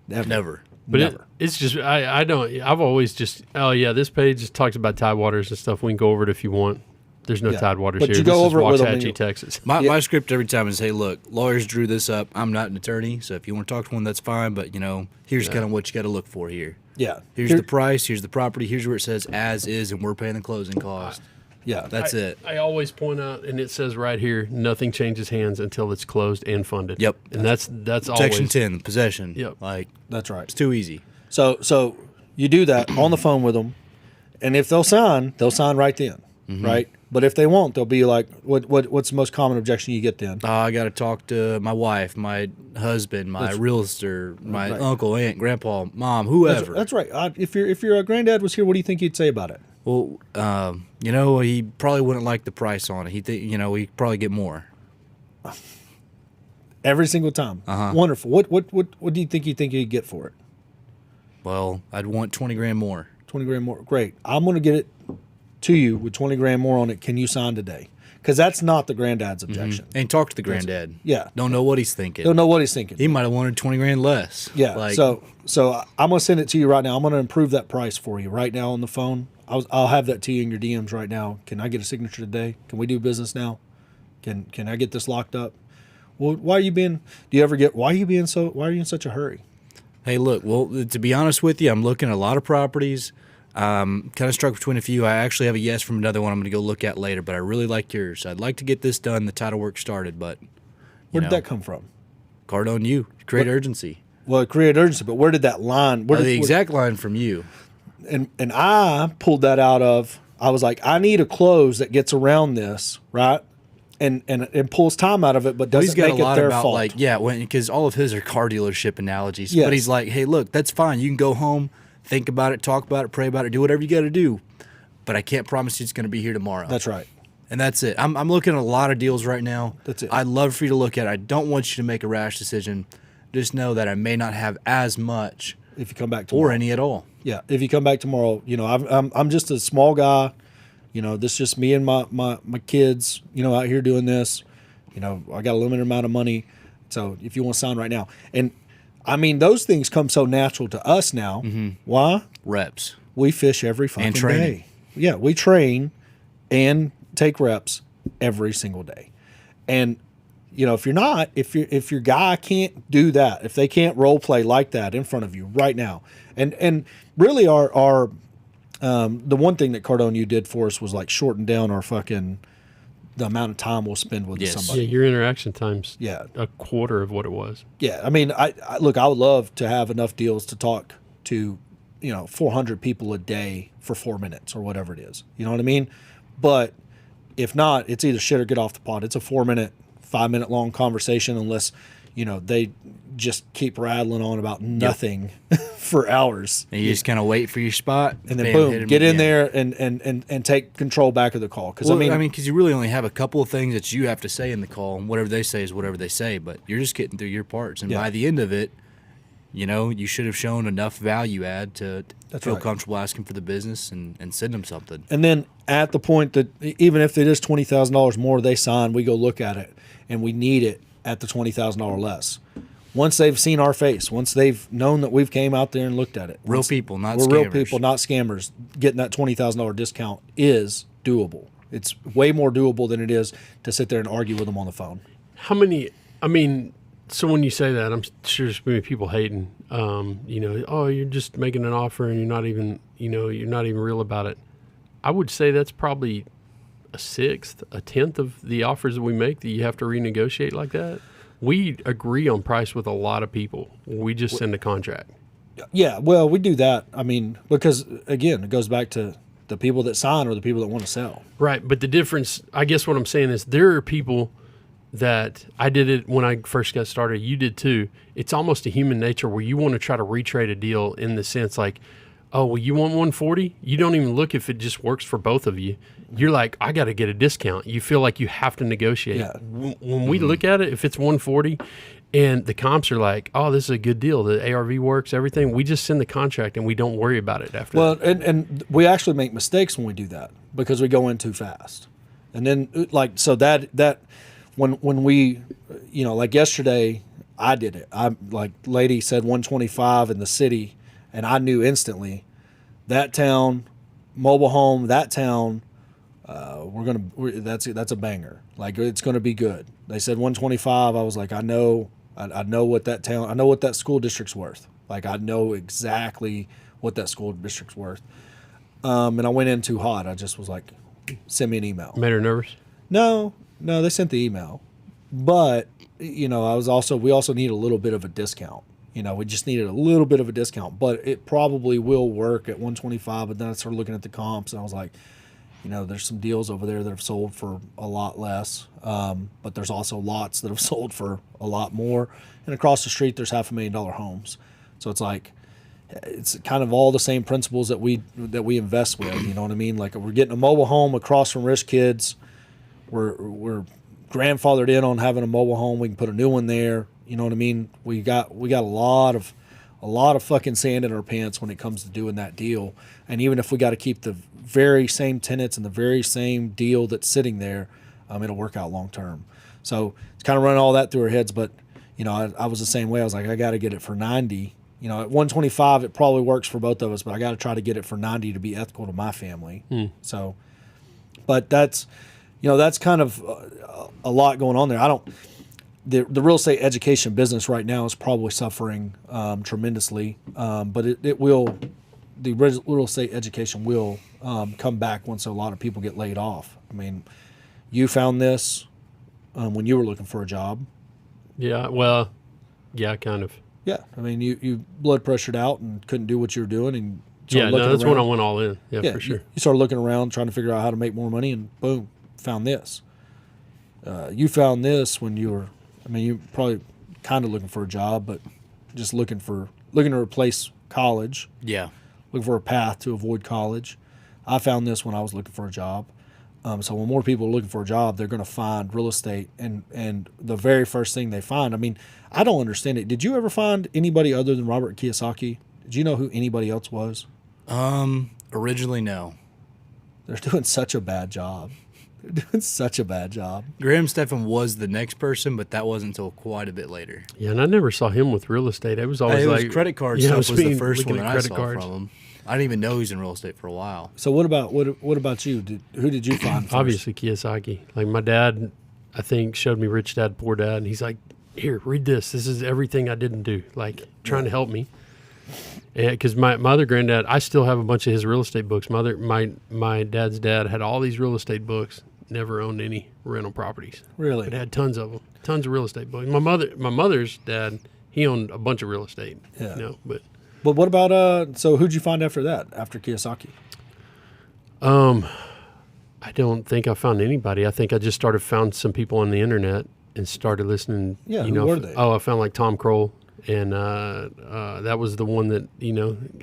E: Never.
B: But
A: Never.
B: it's just I don't. I've always just this page just talks about Tidewaters and stuff. We can go over it if you want. There's no Tidewaters
A: But
B: here.
A: you go
B: This
A: over it
B: is
A: with 'em
B: Waxahachie,
A: and you-
B: Texas.
E: My script every time is, hey, look, lawyers drew this up. I'm not an attorney, so if you want to talk to one, that's fine. But, you know, here's kind of what you got to look for here.
A: Yeah.
E: Here's the price. Here's the property. Here's where it says as is, and we're paying the closing cost.
A: Yeah.
E: That's it.
B: I always point out, and it says right here, nothing changes hands until it's closed and funded.
E: Yep.
B: And that's
E: Section
B: always
E: 10, possession.
B: Yep.
E: Like,
A: That's right.
E: it's too easy.
A: So you do that on the phone with them, and if they'll sign right then, right? But if they won't, they'll be like, what's the most common objection you get then?
E: I got to talk to my wife, my husband, my realtor, my uncle, aunt, grandpa, mom, whoever.
A: That's right. If your granddad was here, what do you think he'd say about it?
E: Well, you know, he probably wouldn't like the price on it. He'd probably get more.
A: Every single time. Wonderful. What do you think he'd get for it?
E: Well, I'd want 20 grand more.
A: 20 grand more. Great. I'm going to get it to you with 20 grand more on it. Can you sign today? Because that's not the granddad's objection.
E: And talk to the granddad.
A: Yeah.
E: Don't know what he's thinking.
A: Don't know what he's thinking.
E: He might have wanted 20 grand less.
A: Yeah.
E: Like,
A: So I'm going to send it to you right now. I'm going to improve that price for you right now on the phone. I'll have that to you in your DMs right now. Can I get a signature today? Can we do business now? Can I get this locked up? Well, why are you in such a hurry?
E: hey, look, well, to be honest with you, I'm looking at a lot of properties. Kind of struck between a few. I actually have a yes from another one I'm going to go look at later, but I really like yours. I'd like to get this done, the title work started, but
A: Where did that come from?
E: card on you. Create urgency.
A: Well, it created urgency, but where did that line? Where did,
E: The exact line from you.
A: and I pulled that out of. I was like, I need a close that gets around this, right? And pulls time out of it, but
E: He's
A: doesn't
E: got
A: make
E: a
A: it
E: lot
A: their
E: about
A: fault.
E: because all of his are car dealership analogies.
A: Yes.
E: But he's like, hey, look, that's fine. You can go home, think about it, talk about it, pray about it, do whatever you got to do. But I can't promise you it's going to be here tomorrow.
A: That's right.
E: And that's it. I'm looking at a lot of deals right now.
A: That's it.
E: I'd love for you to look at it. I don't want you to make a rash decision. Just know that I may not have as much
A: If you come back tomorrow,
E: or any at all.
A: yeah. If you come back tomorrow, I'm just a small guy. This is just me and my kids. Out here doing this. I got a limited amount of money. So if you want to sign right now, and I mean those things come so natural to us now. Why?
E: Reps.
A: We fish every fucking
E: training.
A: day. Yeah, we train and take reps every single day. And if your guy can't do that, if they can't role play like that in front of you right now, and really our the one thing that Cardone you did for us was like shorten down the amount of time we'll spend with
E: Yes.
B: Yeah,
A: somebody.
B: your interaction time's
A: Yeah.
B: a quarter of what it was.
A: Yeah, I mean, I look, I would love to have enough deals to talk to, 400 people a day for 4 minutes or whatever it is. You know what I mean? But if not, it's either shit or get off the pot. It's a 4 minute, 5 minute long conversation unless, they just keep rattling on about nothing for hours.
E: And you just kind of wait for your spot.
A: And then
E: bam, hit
A: boom,
E: 'em
A: get in
E: again.
A: there and take control back of the call. Because
E: Well, because you really only have a couple of things that you have to say in the call, and whatever they say is whatever they say. But you're just getting through your parts, and
A: Yeah.
E: by the end of it, you should have shown enough value add to
A: That's
E: feel
A: right.
E: comfortable asking for the business and send them something.
A: And then at the point that even if it is $20,000 more they sign, we go look at it and we need it at the $20,000 less. Once they've seen our face, once they've known that we've came out there and looked at it.
E: Real
A: Once-
E: people, not
A: we're real
E: scammers.
A: people, not scammers. Getting that $20,000 discount is doable. It's way more doable than it is to sit there and argue with them on the phone.
B: How many? I mean, so when you say that, I'm sure there's going to be people hating. Oh, you're just making an offer and you're not even real about it. I would say that's probably a sixth, a tenth of the offers that we make that you have to renegotiate like that. We agree on price with a lot of people. We just send a contract.
A: Yeah, well, we do that. I mean, because again, it goes back to the people that sign or the people that want to sell.
B: Right, but the difference, I guess what I'm saying is there are people that I did it when I first got started. You did too. It's almost a human nature where you want to try to retrade a deal in the sense like, oh, well, you want 140? You don't even look if it just works for both of you. You're like, I got to get a discount. You feel like you have to negotiate.
A: Yeah.
B: When we look at it, if it's 140 and the comps are like, oh, this is a good deal. The ARV works, everything. We just send the contract and we don't worry about it after
A: Well,
B: that.
A: and we actually make mistakes when we do that because we go in too fast. And then that when we, like yesterday, I did it. I like lady said 125 in the city, and I knew instantly that town, mobile home, that town, that's a banger. Like it's gonna be good. They said 125. I was like, I know what that town, I know what that school district's worth. Like I know exactly what that school district's worth. And I went in too hot. I just was like, send me an email.
B: Made her nervous?
A: No, they sent the email, but we also need a little bit of a discount. We just needed a little bit of a discount, but it probably will work at 125. But then I started looking at the comps, and I was like, there's some deals over there that have sold for a lot less, but there's also lots that have sold for a lot more. And across the street, there's $500,000 homes. So it's like, it's kind of all the same principles that we invest with. You know what I mean? Like we're getting a mobile home across from Rich Kids. We're grandfathered in on having a mobile home. We can put a new one there. You know what I mean? We got a lot of fucking sand in our pants when it comes to doing that deal. And even if we got to keep the very same tenants and the very same deal that's sitting there, it'll work out long term. So it's kind of running all that through our heads. But I was the same way. I was like, I got to get it for 90. At 125, it probably works for both of us, but I got to try to get it for 90 to be ethical to my family. So, but that's kind of a lot going on there. The real estate education business right now is probably suffering tremendously, but it will the real estate education will come back once a lot of people get laid off. I mean, you found this when you were looking for a job.
B: Yeah, well, yeah, kind of.
A: Yeah, I mean, you blood pressured out and couldn't do what you were doing, and
B: Yeah,
A: started
B: no, that's
A: looking
B: when I
A: around.
B: went all in. Yeah, for sure.
A: You started looking around, trying to figure out how to make more money, and boom, found this. You found this when you were, I mean, you probably kind of looking for a job, but just looking to replace college,
E: Yeah.
A: looking for a path to avoid college. I found this when I was looking for a job. So when more people are looking for a job, they're going to find real estate, and the very first thing they find. I mean, I don't understand it. Did you ever find anybody other than Robert Kiyosaki? Did you know who anybody else was?
E: Originally, no.
A: They're doing such a bad job. They're doing such a bad job.
E: Graham Stephan was the next person, but that wasn't until quite a bit later.
B: Yeah, and I never saw him with real estate. It was always
E: It
B: like
E: was credit card
B: yeah,
E: stuff
B: I
E: was the
B: being-
E: first
B: looking
E: one
B: at
E: that I
B: credit
E: saw
B: cards.
E: from him. I didn't even know he was in real estate for a while.
A: So what about you? Who did you find first?
B: Obviously Kiyosaki. Like my dad, I think showed me Rich Dad Poor Dad, and he's like, "Here, read this. This is everything I didn't do." Like trying to help me. Because my other granddad, I still have a bunch of his real estate books. My dad's dad had all these real estate books. Never owned any rental properties.
A: Really?
B: But had tons of them. Tons of real estate books. My mother's dad, he owned a bunch of real estate.
A: Yeah.
B: You know, but
A: But what about so who'd you find after that? After Kiyosaki?
B: I don't think I found anybody. I think I just found some people on the internet and started listening.
A: Yeah,
B: you
A: who
B: know,
A: were they?
B: I found like Tom Kroll, and that was the one that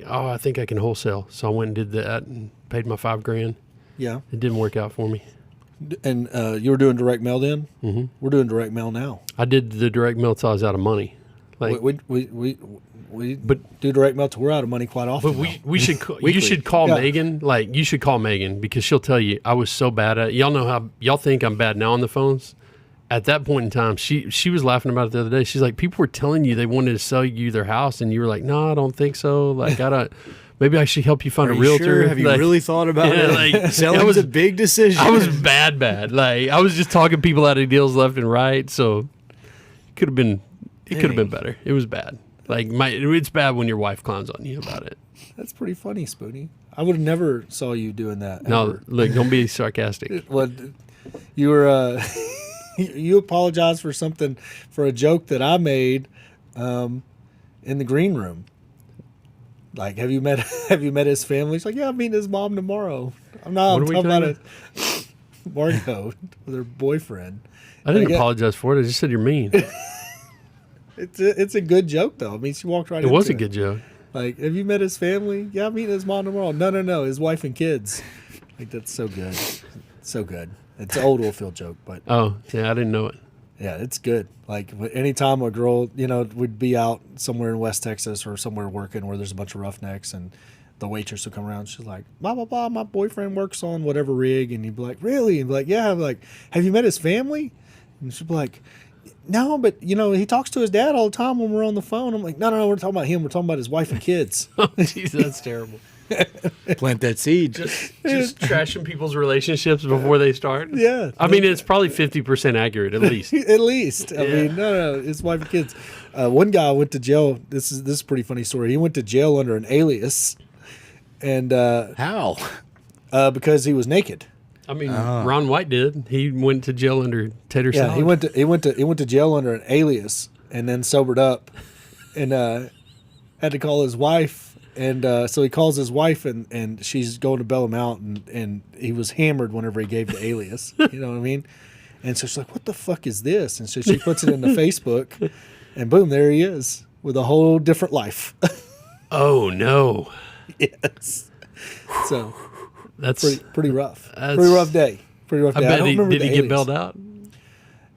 B: I think I can wholesale. So I went and did that and paid my $5,000.
A: Yeah.
B: It didn't work out for me.
A: And you were doing direct mail then? Mm-hmm. We're doing direct mail now.
B: I did the direct mail till I was out of money. Like,
A: We do direct mail till we're out of money quite often.
B: but we should you
E: Weekly.
B: should call
A: Yeah.
B: Megan. Like you should call Megan because she'll tell you I was so bad at it. Y'all know how y'all think I'm bad now on the phones. At that point in time, she was laughing about it the other day. She's like, people were telling you they wanted to sell you their house, and you were like, no, I don't think so. Like I don't. Maybe I should help you find
E: Are
B: a
E: you
B: realtor.
E: sure? Have you
B: Like,
E: really thought about
B: yeah,
E: it?
B: like,
E: Selling
B: I was-
E: was a big decision.
B: I was bad. Like I was just talking people out of deals left and right. So it could have been better. It was bad. Like it's bad when your wife clowns on you about it.
A: That's pretty funny, Spoonie. I would have never saw you doing that.
B: No,
A: ever.
B: look, don't be sarcastic.
A: Well, you were you apologized for something for a joke that I made in the green room. Like, have you met his family? She's like, yeah, I'm meeting his mom tomorrow. I'm
B: What are we
A: talking about
B: talking
A: it. Margot with her boyfriend.
B: I didn't
A: Like,
B: apologize for it. I just said you're mean.
A: It's a good joke though. I mean, she walked right.
B: It was a
A: into
B: good joke.
A: Like, have you met his family? Yeah, I'm meeting his mom tomorrow. No, his wife and kids. Like, that's so good, so good. It's an old Wolfield joke, but
B: Oh, yeah, I didn't know it.
A: yeah, it's good. Like anytime a girl, would be out somewhere in West Texas or somewhere working where there's a bunch of roughnecks, and the waitress would come around. She's like, blah blah blah. My boyfriend works on whatever rig, and you'd be like, really? And be like, yeah. I'm like, have you met his family? And she'd be like, no, but he talks to his dad all the time when we're on the phone. I'm like, no, we're talking about him. We're talking about his wife and kids.
B: Oh, jeez, that's terrible.
E: Plant that seed.
B: Just trashing people's relationships before they start.
A: Yeah.
B: I mean, it's probably 50% accurate at least.
A: At least. I
B: Yeah.
A: mean, no, his wife and kids. One guy went to jail. This is a pretty funny story. He went to jail under an alias, and
E: How?
A: because he was naked.
B: I mean, Ron White did. He went to jail under Tater
A: Yeah,
B: Salad.
A: he went to jail under an alias, and then sobered up, and had to call his wife. And so he calls his wife, and she's going to bail him out, and he was hammered whenever he gave the alias. You know what I mean? And so she's like, what the fuck is this? And so she puts it into Facebook, and boom, there he is with a whole different life.
B: Oh, no.
A: Yes. So
B: That's.
A: pretty rough.
B: That's-
A: Pretty rough day. Pretty rough
B: I
A: day.
B: bet
A: don't remember
B: did
A: the
B: he get
A: alias.
B: bailed out?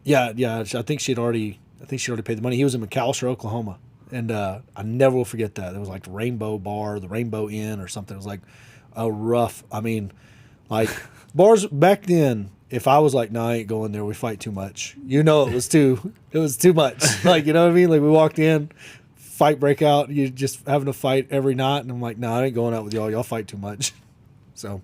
A: Yeah. I think she'd already paid the money. He was in McAllister, Oklahoma. And I never will forget that. There was like the Rainbow Bar, the Rainbow Inn or something. It was like a rough, I mean, like bars back then, if I was like, no, I ain't going there, we fight too much. It was too much. Like, you know what I mean? Like we walked in, fight break out, you just having a fight every night. And I'm like, no, I ain't going out with y'all. Y'all fight too much. So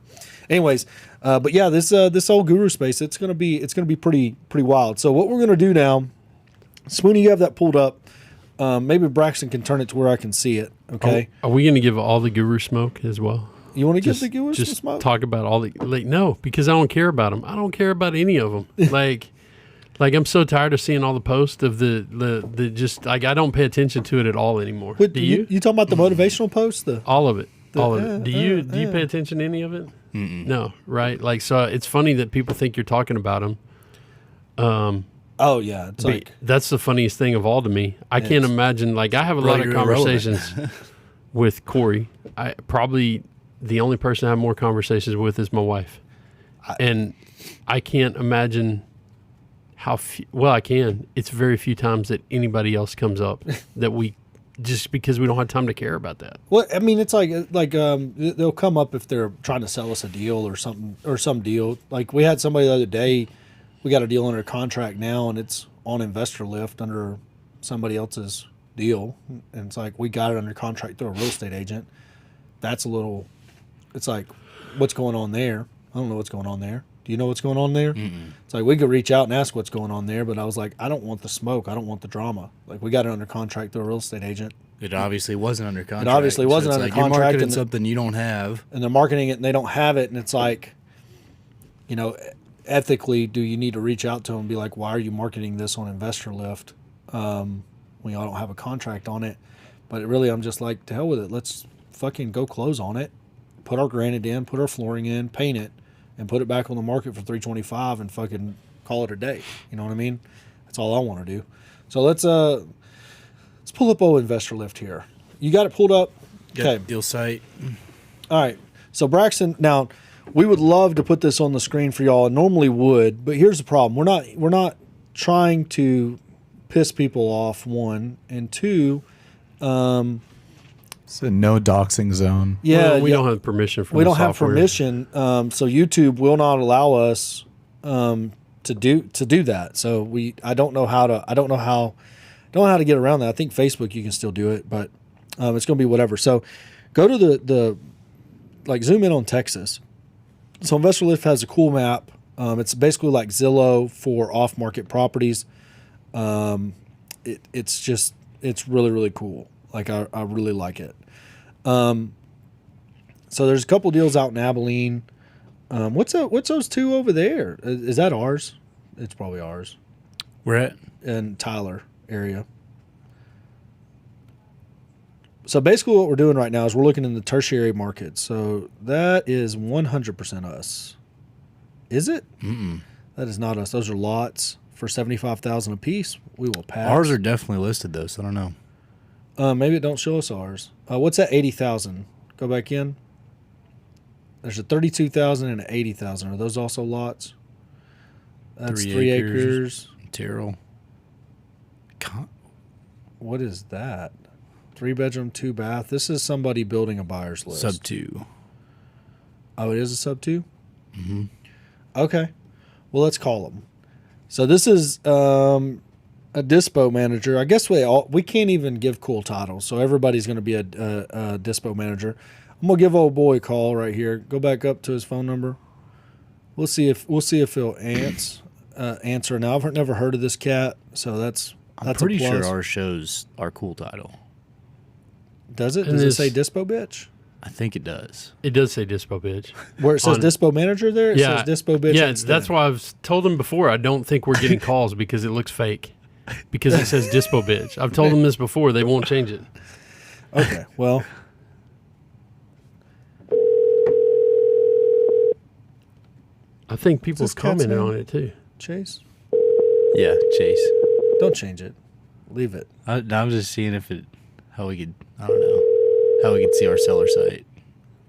A: anyways, but yeah, this whole guru space, it's gonna be pretty wild. So what we're gonna do now, Spoonie, you have that pulled up. Maybe Braxton can turn it to where I can see it. Okay.
B: Are we going to give all the guru smoke as well?
A: You want to give the viewers some
B: Just
A: smoke?
B: talk about all the no, because I don't care about them. I don't care about any of them. like I'm so tired of seeing all the posts of the just like I don't pay attention to it at all anymore.
A: But
B: Do you?
A: You talking about the motivational posts?
B: All of it. All of it. Do you pay attention to any of it?
E: Mm-mm.
B: No, right? Like, so it's funny that people think you're talking about them.
A: Oh yeah, it's
B: But
A: like
B: that's the funniest thing of all to me. I can't imagine. Like, I have a lot of
E: you're
B: conversations with Corey. I probably the only person I have more conversations with is my wife, and I can't imagine how well I can. It's very few times that anybody else comes up that we just because we don't have time to care about that.
A: well, I mean, it's like they'll come up if they're trying to sell us a deal or something or some deal. Like we had somebody the other day. We got a deal under contract now, and it's on investor lift under somebody else's deal. And it's like we got it under contract through a real estate agent. That's a little. It's like, what's going on there? I don't know what's going on there. Do you know what's going on there?
E: Mm-mm.
A: It's like we could reach out and ask what's going on there, but I was like, I don't want the smoke. I don't want the drama. Like we got it under contract through a real estate agent.
E: It obviously wasn't under contract.
A: obviously wasn't
E: it's
A: under
E: like
A: contract,
E: You're marketing
A: and
E: something you don't have.
A: And they're marketing it and they don't have it, and it's like, you know, ethically, do you need to reach out to them and be like, why are you marketing this on investor lift when y'all don't have a contract on it? But really, I'm just like, to hell with it. Let's fucking go close on it, put our granite in, put our flooring in, paint it, and put it back on the market for $325 and fucking call it a day. You know what I mean? That's all I want to do. So let's pull up old investor lift here. You got it pulled up?
E: Got deal site.
A: All right. So Braxton, now we would love to put this on the screen for y'all, and normally would, but here's the problem. We're not trying to piss people off, one, and two,
D: It's a no doxing zone.
A: yeah,
B: Well, we don't have permission from
A: we
B: the
A: don't have
B: software.
A: permission, so YouTube will not allow us to do that. So I don't know how to get around that. I think Facebook you can still do it, but it's going to be whatever. So go to the zoom in on Texas. So Investor Lift has a cool map. It's basically like Zillow for off market properties. It's really, really cool. Like I really like it. So there's a couple deals out in Abilene. What's those two over there? Is that ours? It's probably ours.
E: We're at
A: In Tyler area. So basically what we're doing right now is we're looking in the tertiary market. So that is 100% us. Is it?
E: Mm-mm.
A: That is not us. Those are lots for $75,000 a piece. We will pass.
E: Ours are definitely listed though, so I don't know.
A: Maybe it don't show us ours. What's that 80,000? Go back in. There's a 32,000 and an 80,000. Are those also lots? That's 3 acres.
E: Terrell.
A: What is that? 3-bedroom, 2-bath. This is somebody building a buyer's list.
E: Sub 2.
A: Oh, it is a sub 2?
E: Mm-hmm.
A: Okay. Well, let's call them. So this is a dispo manager. I guess we can't even give cool titles, so everybody's going to be a dispo manager. I'm gonna give old boy a call right here. Go back up to his phone number. We'll see if he'll answer. Now I've never heard of this cat, so that's
E: Pretty
A: a plus.
E: sure ours shows our cool title.
A: Does it?
B: And
A: Does it
B: this-
A: say dispo bitch?
E: I think it does.
B: It does say dispo bitch.
A: Where it says
B: On-
A: dispo manager there, it
B: Yeah,
A: says dispo bitch.
B: Yeah,
A: instead.
B: that's why I've told them before. I don't think we're getting calls because it looks fake. Because it says dispo bitch. I've told them this before. They won't change it.
A: Okay. Well,
B: I think people
A: this cat's
B: commented
A: name?
B: on it too.
A: Chase,
E: Yeah, Chase.
A: don't change it. Leave it.
E: I was just seeing if how we could see our seller site.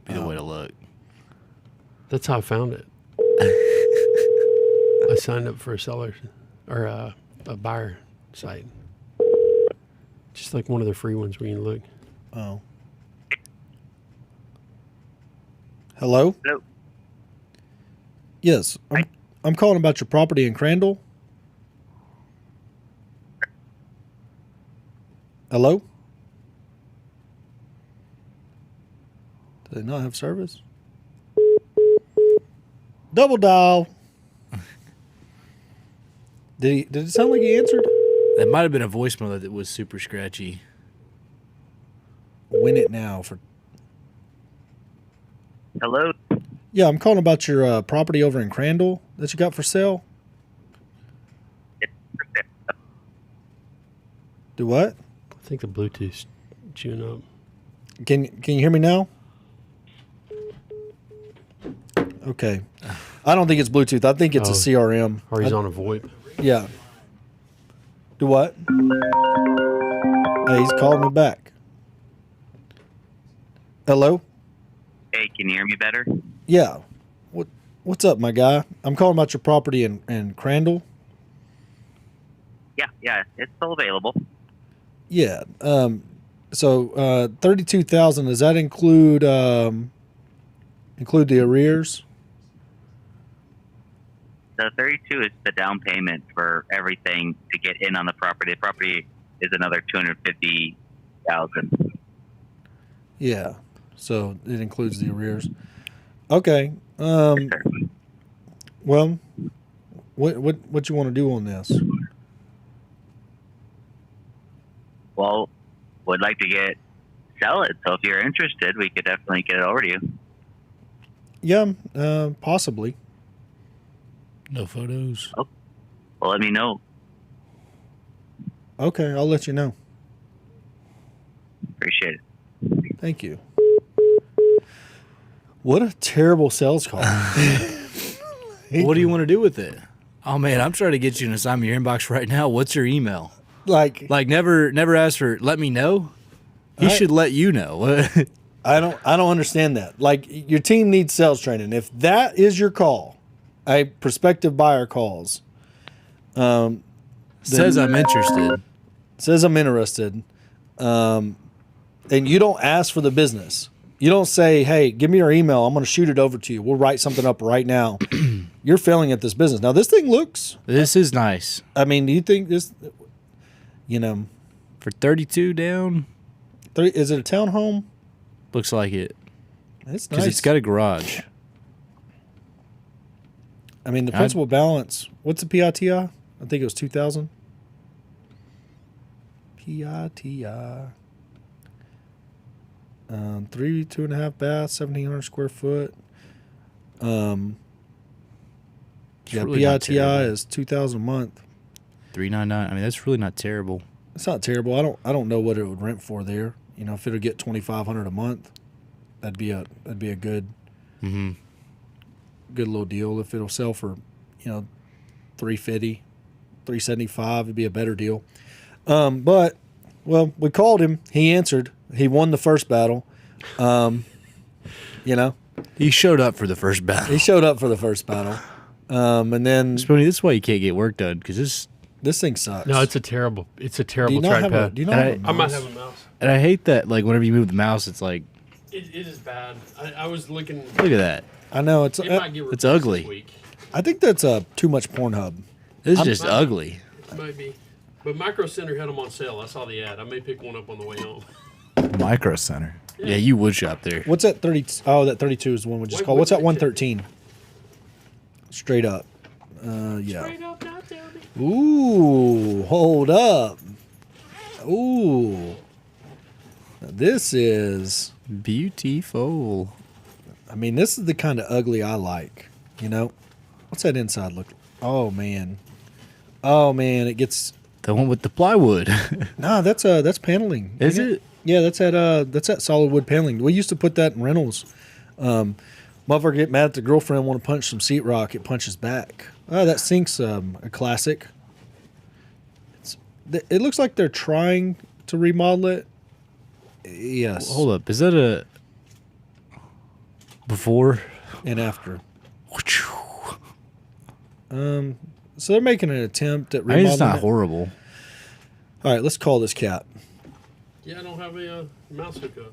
E: Be the way to look.
B: That's how I found it. I signed up for a seller or a buyer site. Just like one of the free ones where you can look.
A: Oh. Hello?
F: Hello.
A: Yes. I'm calling about your property in Crandall. Hello? Do they not have service? Double dial. Did it sound like he answered?
E: That might have been a voicemail that was super scratchy.
A: Win it now for.
F: Hello?
A: Yeah, I'm calling about your property over in Crandall that you got for sale. Do what?
B: I think the Bluetooth's chewing up.
A: Can you hear me now? Okay. I don't think it's Bluetooth. I think it's a CRM.
B: Or he's on a VoIP.
A: Yeah. Do what? Hey, he's calling me back. Hello?
F: Hey, can you hear me better?
A: Yeah. What's up, my guy? I'm calling about your property in Crandall.
F: Yeah, it's still available.
A: Yeah. So 32,000, does that include the arrears?
F: The 32 is the down payment for everything to get in on the property. The property is another 250,000.
A: Yeah. So it includes the arrears. Okay.
F: Sure.
A: Well, what you want to do on this?
F: Well, would like to sell it. So if you're interested, we could definitely get it over to you.
A: Yeah, possibly.
E: No photos.
F: Well, let me know.
A: Okay, I'll let you know.
F: Appreciate it.
A: Thank you. What a terrible sales call.
E: What do you want to do with it? Oh man, I'm trying to get you an assignment in your inbox right now. What's your email?
A: Like
E: Never ask for let me know. He should let you know.
A: I don't understand that. Like, your team needs sales training. If that is your call, a prospective buyer calls,
E: Says I'm interested.
A: says I'm interested, and you don't ask for the business. You don't say, hey, give me your email. I'm going to shoot it over to you. We'll write something up right now. You're failing at this business. Now, this thing looks,
E: This is nice.
A: I mean, do you think this,
E: For 32 down,
A: is it a townhome?
E: looks like it.
A: It's
E: Because
A: nice.
E: it's got a garage.
A: I mean, the principal balance, what's the PITI? I think it was 2,000. PITI. 2.5 baths, 1,700 square foot. Yeah,
E: really not
A: PITI
E: terrible.
A: is 2,000 a month.
E: $399. I mean, that's really not terrible.
A: It's not terrible. I don't know what it would rent for there. You know, if it'll get 2,500 a month, that'd be a good good little deal. If it'll sell for, 350, 375, it'd be a better deal. But we called him. He answered. He won the first battle.
E: He showed up for the first battle.
A: He showed up for the first battle. And then
E: Spoony, this is why you can't get work done, because
A: this thing sucks.
B: No, it's a terrible
A: do you
B: trackpad.
A: not have a, do you not have a
B: I might
A: mouse?
B: have a mouse.
E: and I hate that, like, whenever you move the mouse, it's like,
B: It is bad. I was looking.
E: look at that.
A: I know it's.
B: It might get replaced
E: ugly.
B: this week.
A: I think that's too much Pornhub.
E: This is just ugly.
B: It might be. But Micro Center had them on sale. I saw the ad. I may pick one up on the way home.
D: Micro Center.
E: Yeah, you would shop there.
A: What's that 30? Oh, that 32 is the one we just
B: Wait,
A: called. What's that
B: wait,
A: 113? Straight up. Yeah.
B: Straight up, not tell me.
A: Ooh, hold up. Ooh. Now this is,
E: Beautiful.
A: I mean, this is the kind of ugly I like, What's that inside look like? Oh, man. It gets,
E: The one with the plywood.
A: nah, that's paneling.
E: Is
A: Ain't
E: it?
A: Yeah, that's that solid wood paneling. We used to put that in rentals. Motherfucker get mad at the girlfriend, want to punch some sheetrock, it punches back. That sink's a classic. It looks like they're trying to remodel it. Yes.
E: Hold up. Is that a before?
A: And after. So they're making an attempt at
E: I mean,
A: remodeling
E: it's not
A: it.
E: horrible.
A: All right, let's call this cat.
B: Yeah, I don't have a mouse hookup.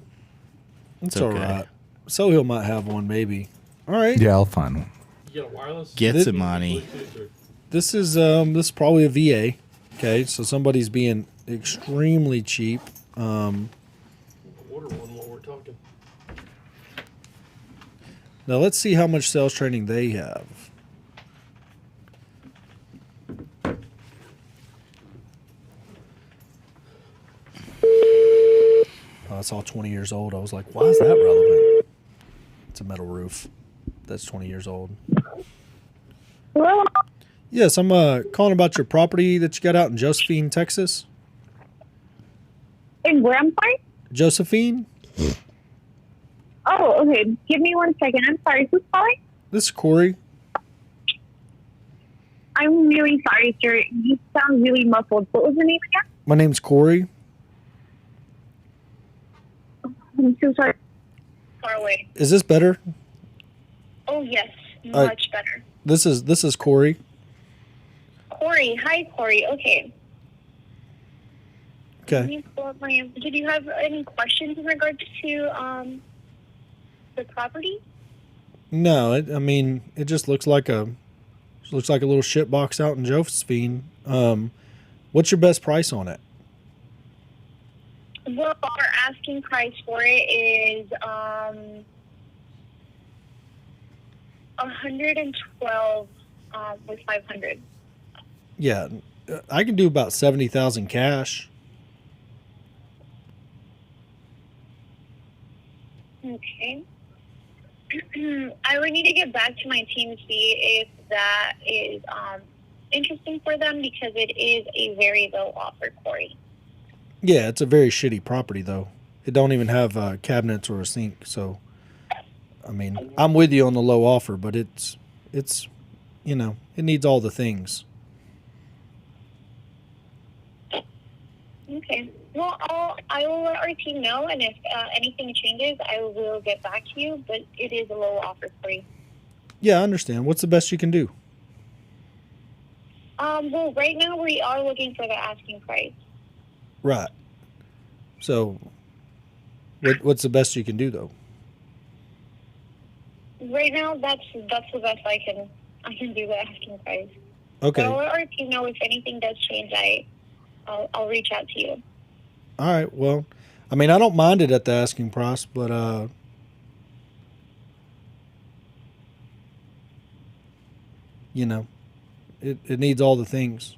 A: It's
E: okay.
A: all right. Sohail might have one, maybe. All right.
D: Yeah, I'll find one.
B: You got a wireless?
E: Get
A: This-
E: some money.
B: Bluetooth or-
A: This is probably a VA. Okay, so somebody's being extremely cheap.
B: Order one while we're talking.
A: Now let's see how much sales training they have. I saw 20 years old. I was like, why is that relevant? It's a metal roof that's 20 years old.
G: Hello?
A: Yes, I'm calling about your property that you got out in Josephine, Texas.
G: And where, I'm sorry?
A: Josephine?
G: Oh, okay. Give me 1 second. I'm sorry. Who's calling?
A: This is Corey.
G: I'm really sorry, sir. You sound really muffled. What was your name again?
A: My name's Corey.
G: I'm so sorry. Far away.
A: Is this better?
G: Oh, yes. Much better.
A: This is Corey.
G: Corey. Hi, Corey. Okay. Let
A: Okay.
G: me pull up my... Did you have any questions in regards to the property?
A: No, I mean it just looks like a little shit box out in Josephine. What's your best price on it?
G: Well, our asking price for it is 112 with 500.
A: Yeah, I can do about 70,000 cash.
G: Okay. I would need to get back to my team to see if that is interesting for them because it is a very low offer, Corey.
A: Yeah, it's a very shitty property though. It don't even have cabinets or a sink. So, I mean, I'm with you on the low offer, but it's you know, it needs all the things.
G: Okay. Well, I will let our team know, and if anything changes, I will get back to you. But it is a low offer for you.
A: Yeah, I understand. What's the best you can do?
G: Well, right now we are looking for the asking price.
A: Right. So, what's the best you can do though?
G: Right now, that's the best I can do the asking price.
A: Okay.
G: But I'll let our team know if anything does change. I'll reach out to you.
A: All right. Well, I mean, I don't mind it at the asking price, but you know, it needs all the things.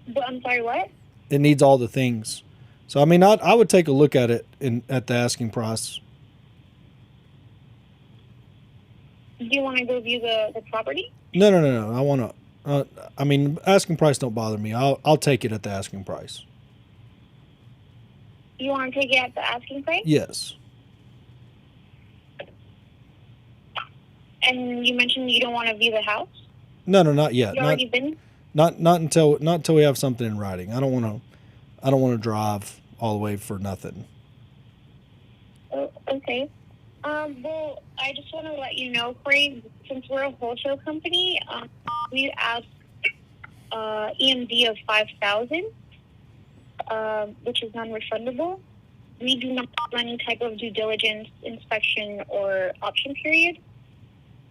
G: But I'm sorry, what?
A: It needs all the things. So I mean, I would take a look at it at the asking price.
G: Do you want to go view the property?
A: No. I want to. I mean, asking price don't bother me. I'll take it at the asking price.
G: You want to take it at the asking price?
A: Yes.
G: And you mentioned you don't want to view the house?
A: No, not yet.
G: You already been?
A: Not until we have something in writing. I don't want to drive all the way for nothing.
G: Oh, okay. Well, I just want to let you know, Corey, since we're a wholesale company, we ask EMD of $5,000, which is non-refundable. We do not have any type of due diligence, inspection, or option period,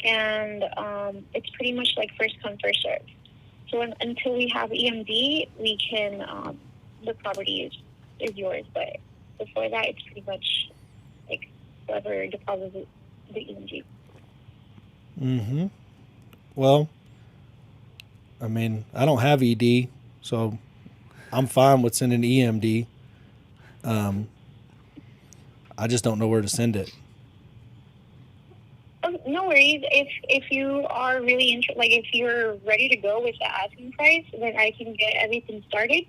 G: and it's pretty much like first come, first serve. So until we have EMD, we can the property is yours, but before that, it's pretty much like whoever deposits the EMD.
A: Mm-hmm. Well, I mean, I don't have ED, so I'm fine with sending EMD. I just don't know where to send it.
G: Oh, no worries. If you are really like if you're ready to go with the asking price, then I can get everything started.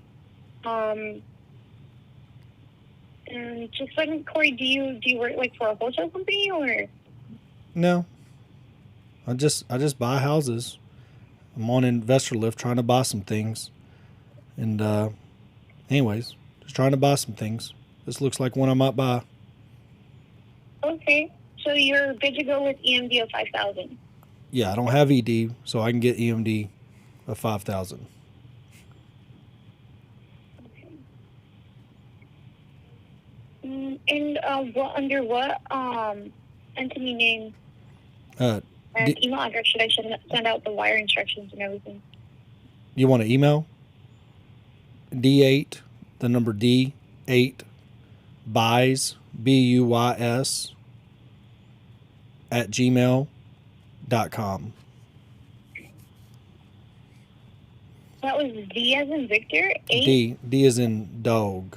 G: And just like Corey, do you work like for a wholesale company or?
A: No. I just buy houses. I'm on Investor Lift trying to buy some things. And anyways, just trying to buy some things. This looks like one I might buy.
G: Okay, so you're good to go with EMD of 5,000.
A: Yeah, I don't have ED, so I can get EMD of 5,000.
G: And what under what entity name and email address should I send out the wire instructions and everything?
A: You want to email? D8, the number D8, buys, BUYS, @gmail.com.
G: That was D as in Victor, 8.
A: D as in dog.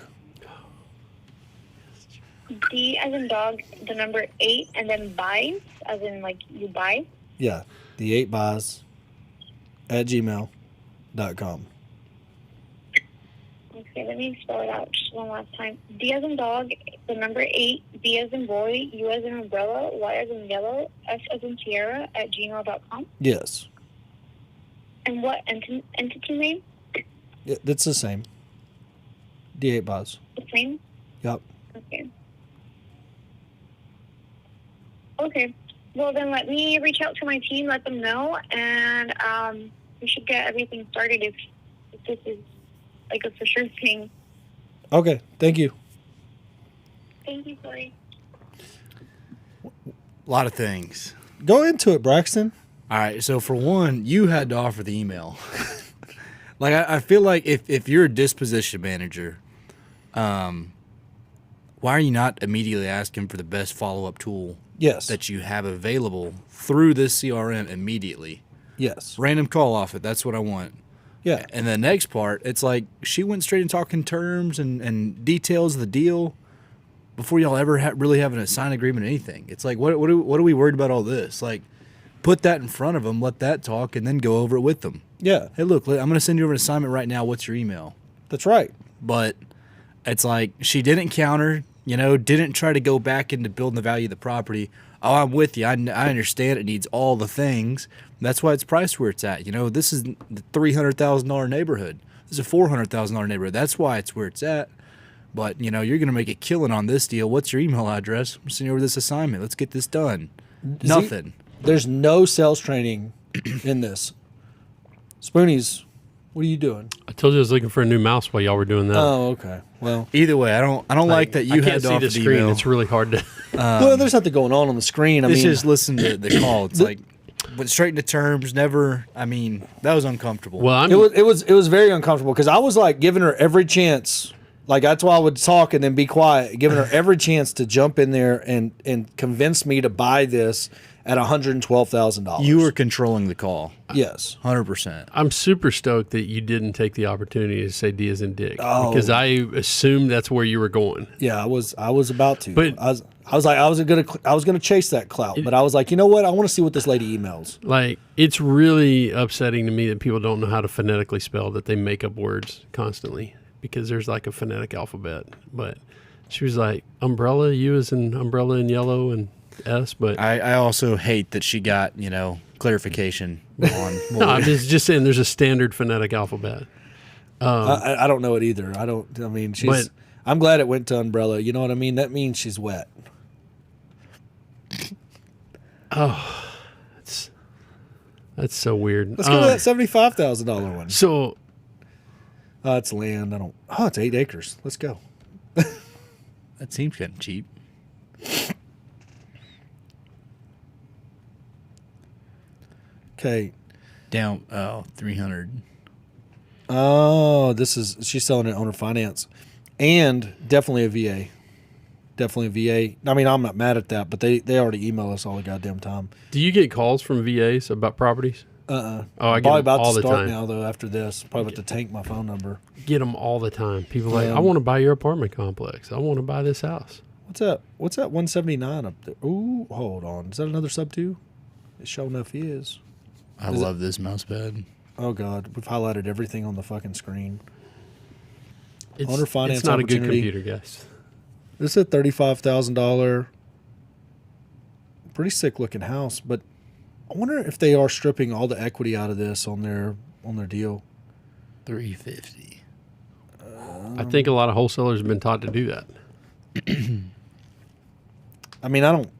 G: D as in dog, the number 8, and then buys, as in like you buy.
A: Yeah, the 8 buys at gmail.com.
G: Okay, let me spell it out just one last time. D as in dog, the number 8, B as in boy, U as in umbrella, Y as in yellow, S as in Sierra at gmail.com.
A: Yes.
G: And what entity name?
A: It's the same. D8 buys.
G: The same?
A: Yep.
G: Okay. Okay. Well, then let me reach out to my team, let them know, and we should get everything started if this is like a for sure thing.
A: Okay. Thank you.
G: Thank you, Corey.
E: A lot of things.
A: Go into it, Braxton.
E: All right, so for one, you had to offer the email. Like, I feel like if you're a disposition manager, why are you not immediately asking for the best follow-up tool
A: Yes.
E: that you have available through this CRM immediately?
A: Yes.
E: Random call off it. That's what I want.
A: Yeah.
E: And the next part, it's like she went straight and talking terms and details of the deal before y'all ever really having a signed agreement or anything. It's like, what are we worried about all this? Like, put that in front of them, let that talk, and then go over it with them.
A: Yeah.
E: Hey, look, I'm going to send you over an assignment right now. What's your email?
A: That's right.
E: But it's like she didn't counter, didn't try to go back into building the value of the property. Oh, I'm with you. I understand it needs all the things. That's why it's priced where it's at. This is the $300,000 neighborhood. This is a $400,000 neighborhood. That's why it's where it's at. But, you're going to make a killing on this deal. What's your email address? I'm sending you over this assignment. Let's get this done. Nothing.
A: There's no sales training in this. Spoonies, what are you doing?
B: I told you I was looking for a new mouse while y'all were doing that.
A: Oh, okay. Well,
E: Either way, I don't like that you
B: I
E: had
B: can't
E: to
B: see
E: offer
B: the
E: the
B: screen.
E: email.
B: It's really hard to.
A: well, there's nothing going on the screen. I
E: It's
A: mean,
E: just listen to the call. It's like went straight into terms. Never. I mean, that was uncomfortable.
B: Well,
A: it was very uncomfortable because I was like giving her every chance. Like that's why I would talk and then be quiet, giving her every chance to jump in there and convince me to buy this at $112,000.
E: you were controlling the call.
A: Yes.
E: 100%.
B: I'm super stoked that you didn't take the opportunity to say D as in Dick because
A: Oh.
B: I assumed that's where you were going.
A: Yeah, I was about to.
B: But-
A: I was gonna chase that clout, but I was like, you know what? I want to see what this lady emails.
B: Like, it's really upsetting to me that people don't know how to phonetically spell, that they make up words constantly because there's like a phonetic alphabet. But she was like, umbrella, U as in umbrella in yellow and S, but
E: I also hate that she got, clarification on
B: no, I'm just saying there's a standard phonetic alphabet.
A: I don't know it either. I mean, she's. I'm glad it went to umbrella. You know what I mean? That means she's wet.
B: That's so weird.
A: Let's go to that $75,000 one.
B: So
A: It's land. It's 8 acres. Let's go.
E: that seems kind of cheap.
A: Okay.
E: Down 300.
A: Oh, she's selling it owner finance, and definitely a VA. Definitely a VA. I mean, I'm not mad at that, but they already email us all the goddamn time.
B: do you get calls from VAs about properties?
A: Oh,
B: I get
A: probably
B: them
A: about
B: all
A: to
B: the
A: start
B: time.
A: now though. After this, probably about to tank my phone number.
B: Get them all the time. People are like, I want to buy your apartment complex. I want to buy this house.
A: What's that? What's that 179 up there? Ooh, hold on. Is that another sub two? It sure enough is.
E: I love this mouse pad.
A: Oh God, we've highlighted everything on the fucking screen.
B: It's,
A: Owner finance
B: it's not a good
A: opportunity.
B: computer, guys.
A: This is a $35,000, pretty sick looking house, but I wonder if they are stripping all the equity out of this on their deal.
E: 350.
B: I think a lot of wholesalers have been taught to do that.
A: I mean, I don't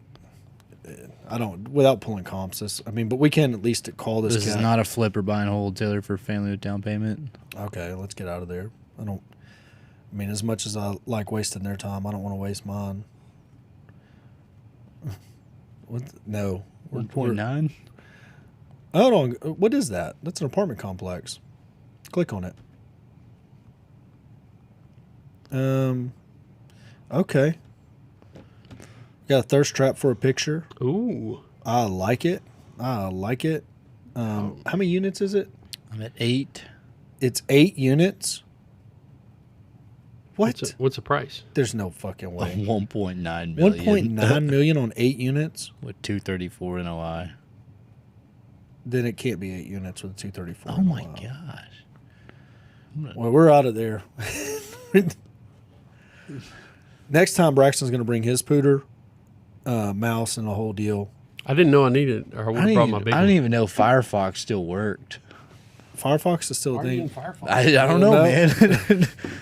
A: without pulling comps. But we can at least call this.
E: This is
A: cat.
E: not a flip or buy and hold, Taylor, for family with down payment.
A: Okay, let's get out of there. I mean, as much as I like wasting their time, I don't want to waste mine. No.
E: 1.9.
A: Hold on. What is that? That's an apartment complex. Click on it. Okay. Got a thirst trap for a picture.
B: Ooh.
A: I like it. How many units is it?
E: I'm at 8.
A: It's 8 units. What?
B: What's the price?
A: There's no fucking way.
E: 1.9 million.
A: 1.9 million on 8 units.
E: With 234 NOI.
A: Then it can't be 8 units with 234.
E: Oh my
A: Wow.
E: gosh.
A: Well, we're out of there. Next time, Braxton's going to bring his pooter, mouse, and the whole deal.
B: I didn't know I needed, or I would have brought my big
E: I
B: one.
E: didn't even know Firefox still worked.
A: Firefox is still a
B: Why are you
A: thing.
B: in Firefox?
E: I don't know,
A: No.
E: man.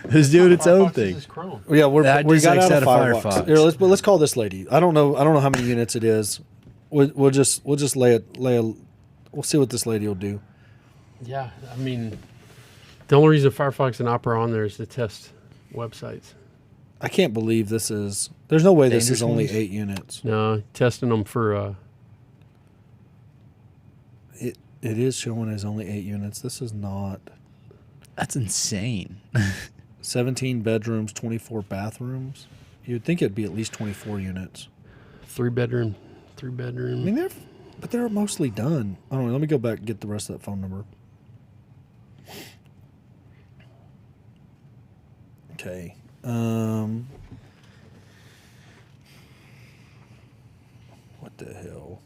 E: It's doing its own
B: Firefox
E: thing.
B: is Chrome.
A: Yeah,
E: I
A: we
E: just
A: got out
E: X'd
A: of
E: out of
A: Firefox.
E: Firefox.
A: Here, let's call this lady. I don't know how many units it is. We'll just we'll see what this lady will do.
B: Yeah, I mean, the only reason Firefox and Opera are on there is to test websites.
A: I can't believe this is. There's no way this
E: Dangerous
A: is only
E: ones?
A: 8 units.
B: No, testing them for.
A: It is showing as only 8 units. This is not.
E: That's insane.
A: 17 bedrooms, 24 bathrooms. You'd think it'd be at least 24 units.
B: 3-bedroom.
A: I mean, they're mostly done. I don't know. Let me go back and get the rest of that phone number. Okay. What the hell?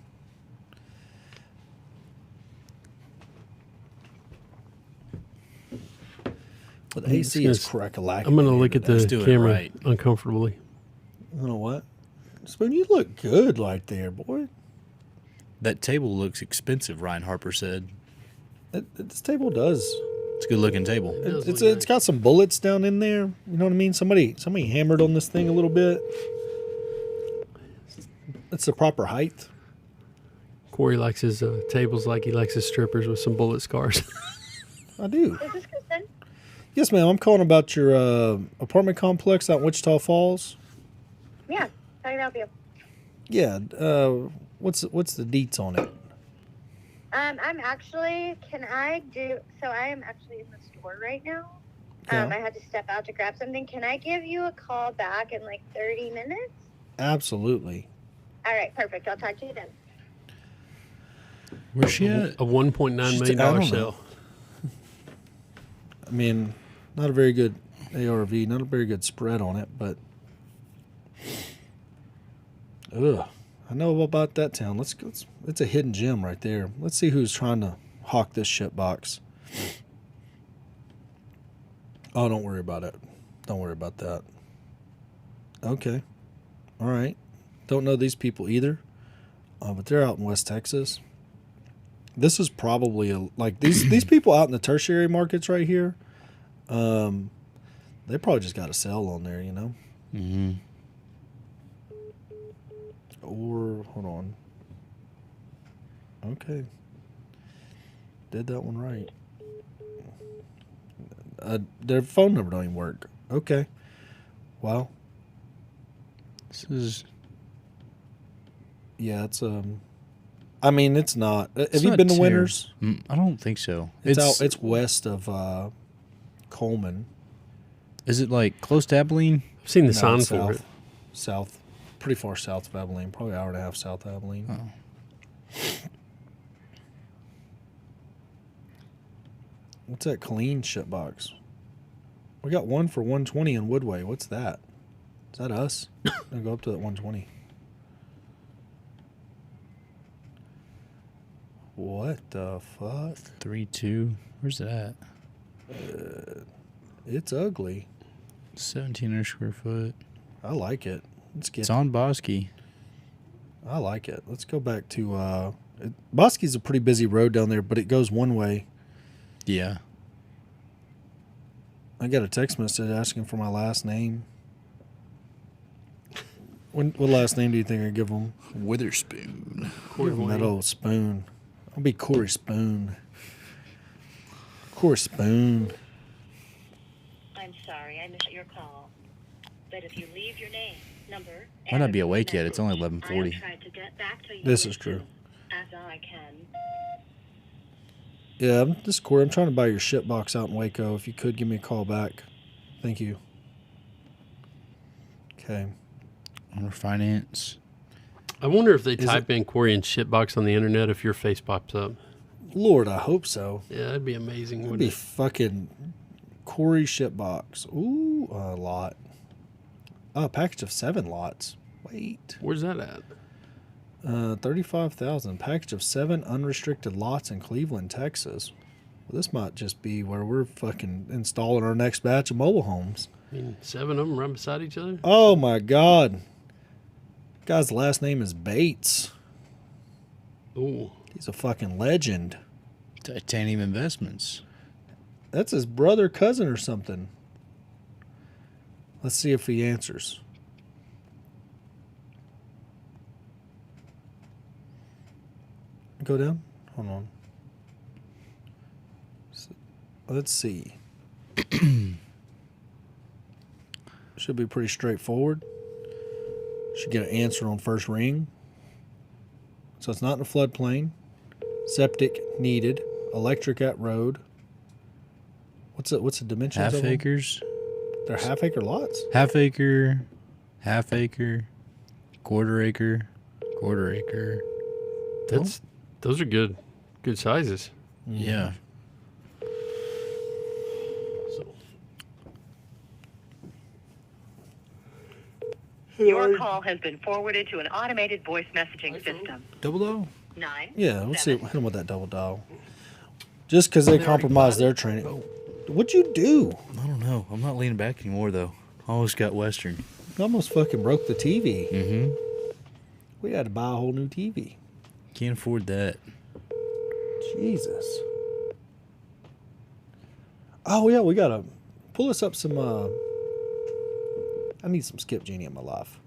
A: Well, the AC is crack-a-lack.
B: I'm going to look at
E: Let's
B: the
E: do it
B: camera
E: right.
B: uncomfortably.
A: You know what? Spoon, you look good right there, boy.
E: That table looks expensive, Ryan Harper said.
A: This table does.
E: It's a good looking table.
B: does
A: It's
B: look
A: it's got some bullets down in there. You know what I mean? Somebody hammered on this thing a little bit. It's the proper height.
B: Corey likes his tables like he likes his strippers with some bullet scars.
A: I do.
G: Is this Kristen?
A: Yes, ma'am. I'm calling about your apartment complex out in Wichita Falls.
G: Yeah. How can I help you?
A: Yeah. What's the deets on it?
G: I'm actually, I am actually in the store right now.
A: Yeah.
G: I had to step out to grab something. Can I give you a call back in like 30 minutes?
A: Absolutely.
G: All right, perfect. I'll talk to you then.
E: Where's she
B: A
E: at?
B: $1.9 million
A: I don't know.
B: sale.
A: I mean, not a very good ARV, not a very good spread on it, but I know about that town. Let's it's a hidden gem right there. Let's see who's trying to hawk this shit box. Oh, don't worry about it. Don't worry about that. Okay. All right. Don't know these people either. But they're out in West Texas. This is probably like these people out in the tertiary markets right here. They probably just got a sale on there, you know.
E: Mm-hmm.
A: Or hold on. Okay. Did that one right. Their phone number don't even work. Okay. Well.
E: This is.
A: Yeah, it's I mean, it's not. Have
E: It's
A: you
E: not
A: been to
E: ter-
A: Winters?
E: I don't think so.
A: It's west of Coleman.
E: Is it like close to Abilene?
B: I've seen the
A: No,
B: sign
A: it's
B: for it.
A: South. Pretty far south of Abilene. Probably an hour and a half south of Abilene.
E: Oh.
A: What's that clean shit box? We got one for 120 in Woodway. What's that? Is that us? I'll go up to that 120. What the fuck?
E: 3.2. Where's it at?
A: It's ugly.
E: 1,700 square foot.
A: I like it. Let's get.
E: It's on Bosky.
A: I like it. Let's go back to. Bosky's a pretty busy road down there, but it goes one way.
E: Yeah.
A: I got a text message asking for my last name. What last name do you think I give them?
E: Witherspoon.
A: Give them that old Spoon. I'll be Corey Spoon. Corey Spoon.
H: I'm sorry, I missed your call. But if you leave your name, number,
E: Might not
H: and
E: be
H: a
E: awake yet. It's only
H: message,
E: 11:40.
H: I'll try to get back to you
A: This
H: as
A: is true.
H: soon as I can.
A: Yeah, this is Corey. I'm trying to buy your shit box out in Waco. If you could give me a call back. Thank you. Okay.
E: Owner finance.
B: I wonder if they
A: Is
B: type in Corey and shitbox on the internet if your face pops up.
A: Lord, I hope so.
B: Yeah, that'd be amazing.
A: It'd
B: Wouldn't
A: be
B: it?
A: fucking Corey shitbox. Ooh, a lot. Oh, a package of 7 lots. Wait.
B: Where's that at?
A: 35,000. Package of 7 unrestricted lots in Cleveland, Texas. Well, this might just be where we're fucking installing our next batch of mobile homes.
B: I mean, 7 of them right beside each other.
A: Oh my God. Guy's last name is Bates.
B: Ooh,
A: He's a fucking legend.
E: Titanium Investments.
A: That's his brother, cousin, or something. Let's see if he answers. Go down. Hold on. Let's see. Should be pretty straightforward. Should get an answer on first ring. So it's not in a floodplain. Septic needed. Electric at road. What's the dimensions
E: Half
A: of them?
E: acres.
A: They're half-acre lots?
E: Half acre. Half acre. Quarter acre. Quarter acre.
B: Those are good sizes.
E: Yeah.
H: Your call has been forwarded to an automated voice messaging system.
E: Double O.
H: 9.
A: Yeah, let's see. Hit them with that double dial. Just because they compromised their training. What'd you do?
E: I don't know. I'm not leaning back anymore though. Almost got Western.
A: You almost fucking broke the TV.
E: Mm-hmm.
A: We had to buy a whole new TV.
E: Can't afford that.
A: Jesus. Oh, yeah, we got to pull us up some... I need some Skip Genie in my life.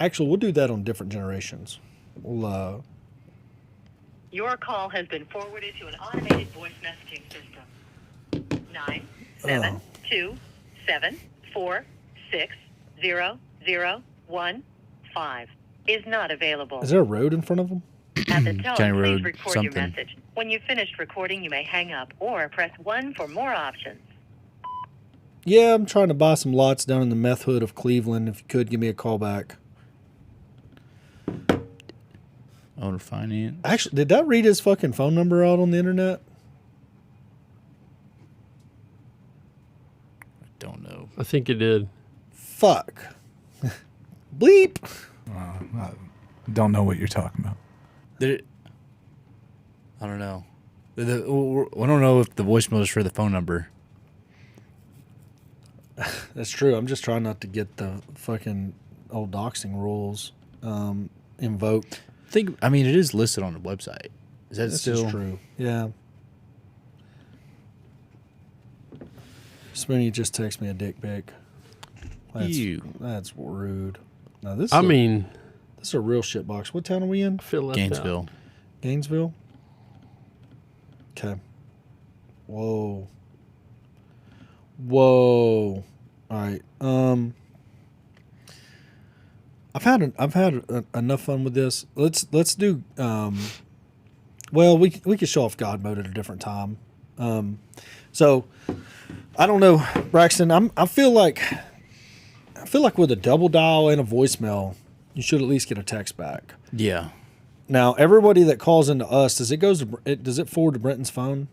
A: Actually, we'll do that on different generations. We'll,
H: Your call has been forwarded to an automated voice messaging system. 9 7 2 7 4 6 0 0 1 5 is not available.
A: Is there a road in front of them?
H: At the tone,
E: County
H: please
E: road,
H: record
E: something.
H: your message. When you've finished recording, you may hang up or press 1 for more options.
A: Yeah, I'm trying to buy some lots down in the meth hood of Cleveland. If you could, give me a call back.
E: Owner finance.
A: Actually, did that read his fucking phone number out on the internet?
E: Don't know.
B: I think it did.
A: Fuck. Bleep.
D: I don't know what you're talking about.
E: Did it? I don't know. I don't know if the voicemail is for the phone number.
A: That's true. I'm just trying not to get the fucking old doxing rules invoked.
E: I mean, it is listed on the website. Is that
A: This
E: still
A: is true? Yeah. Spoonie just texted me a dick pic. That's rude. Now this. This is a real shit box. What town are we in?
B: I feel left
E: Gainesville.
B: out.
A: Gainesville. Okay. Whoa. All right. I've had enough fun with this. Let's do. Well, we could show off God mode at a different time. So I don't know, Braxton. I feel like with a double dial and a voicemail, you should at least get a text back.
E: Yeah.
A: Now, everybody that calls into us, does it forward to Brenton's phone?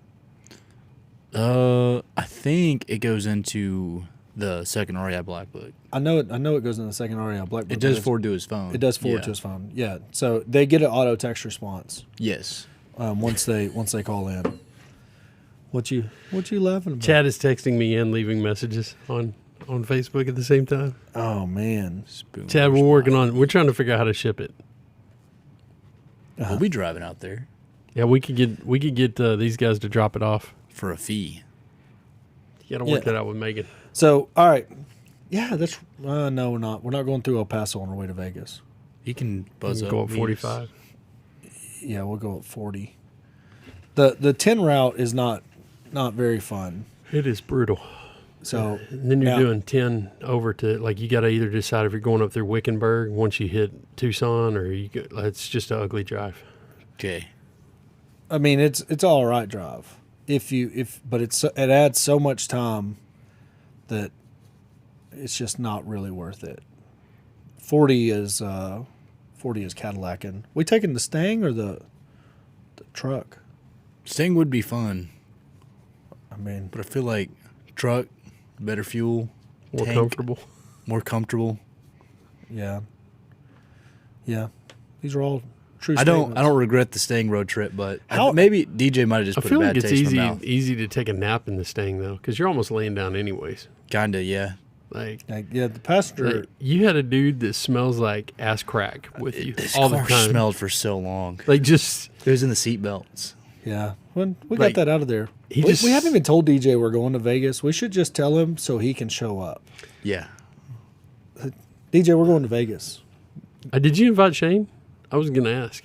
E: I think it goes into the second REI Black Book.
A: I know it goes in the second REI Black Book.
E: It does forward to his phone.
A: It does forward to his phone. Yeah. So they get an auto text response.
E: Yes.
A: Once they call in. What you laughing about?
B: Chad is texting me and leaving messages on Facebook at the same time.
A: Oh man.
B: Chad, we're trying to figure out how to ship it.
E: We'll be driving out there
B: Yeah, we could get these guys to drop it off.
E: for a fee.
B: You got to work that out with Megan.
A: So all right. Yeah, that's no, we're not. We're not going through El Paso on our way to Vegas.
E: He can buzz up.
B: Go up
E: me.
B: 45.
A: Yeah, we'll go at 40. The 10 route is not very fun.
B: It is brutal.
A: So
B: And then you're
A: now-
B: doing 10 over to, like, you got to either decide if you're going up through Wickenburg once you hit Tucson, or it's just an ugly drive.
E: Okay.
A: I mean, it's all right drive. But it adds so much time that it's just not really worth it. 40 is 40 is Cadillacing. We taking the Stang or the truck?
E: Sting would be fun,
A: I mean,
E: but I feel like truck, better fuel,
B: More
E: tank,
B: comfortable.
E: more comfortable.
A: yeah. Yeah. These are all true
E: I
A: statements.
E: don't regret the Sting road trip, but
A: How-
E: maybe DJ might have just
B: I
E: put
B: feel
E: a
B: like
E: bad
B: it's
E: taste in my mouth.
B: easy to take a nap in the Stang though, because you're almost laying down anyways.
E: Kinda, yeah.
B: Like,
A: Yeah, the passenger.
B: like, you had a dude that smells like ass crack with you
E: This
B: all the
E: car
B: time.
E: smelled for so long.
B: Like just
E: It was in the seat belts.
A: Yeah, when we
B: Like,
A: got that out of there.
B: he
A: We
B: just-
A: haven't even told DJ we're going to Vegas. We should just tell him so he can show up.
E: Yeah.
A: DJ, we're going to Vegas.
B: did you invite Shane? I was gonna ask.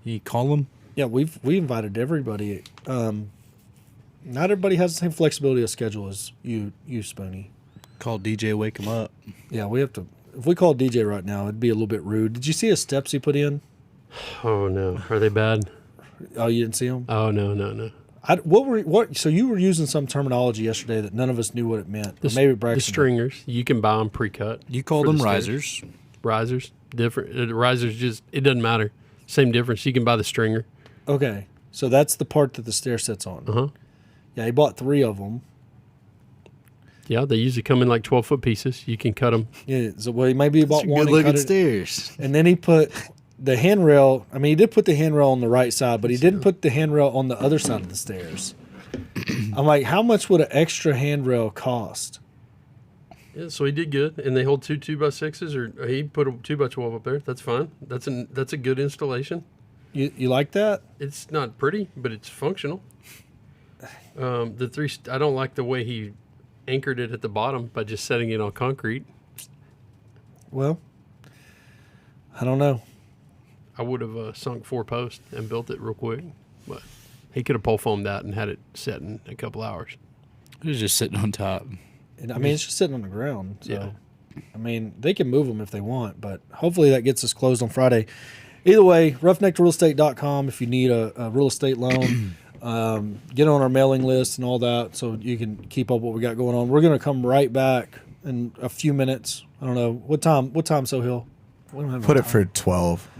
E: You call him?
A: Yeah, we invited everybody. Not everybody has the same flexibility of schedule as you Spoony.
E: Call DJ, wake him up.
A: Yeah, we have to. If we called DJ right now, it'd be a little bit rude. Did you see his steps he put in?
B: Oh no, are they bad?
A: Oh, you didn't see them?
B: Oh no.
A: So you were using some terminology yesterday that none of us knew what it meant.
B: The,
A: Or maybe
B: the
A: Braxton.
B: stringers, you can buy them pre-cut.
E: You called
B: for
E: them
B: the stairs.
E: risers.
B: Risers, different. Risers, just it doesn't matter. Same difference. You can buy the stringer.
A: Okay, so that's the part that the stair sits on.
B: Uh huh.
A: Yeah, he bought 3 of them.
B: Yeah, they usually come in like 12-foot pieces. You can cut them.
A: Yeah, so well, maybe he bought
E: Some
A: one
E: good
A: and cut
E: looking
A: it.
E: stairs.
A: And then he put the handrail. I mean, he did put the handrail on the right side, but he didn't put the handrail on the other side of the stairs. I'm like, how much would an extra handrail cost?
B: Yeah, so he did good, and they hold 2 2x6s, or he put a 2x12 up there. That's fine. That's a good installation.
A: You like that?
B: It's not pretty, but it's functional. The 3, I don't like the way he anchored it at the bottom by just setting it on concrete.
A: Well, I don't know.
B: I would have sunk 4 posts and built it real quick, but he could have pole foamed that and had it set in a couple hours.
E: He was just sitting on top.
A: And, I mean, it's just sitting on the ground. So,
B: Yeah.
A: I mean, they can move them if they want, but hopefully that gets us closed on Friday. Either way, roughneckrealestate.com if you need a real estate loan. Get on our mailing list and all that so you can keep up what we got going on. We're going to come right back in a few minutes. I don't know. What time, Sohail? We don't have
D: Put
A: a
D: it
A: time.
D: for 12.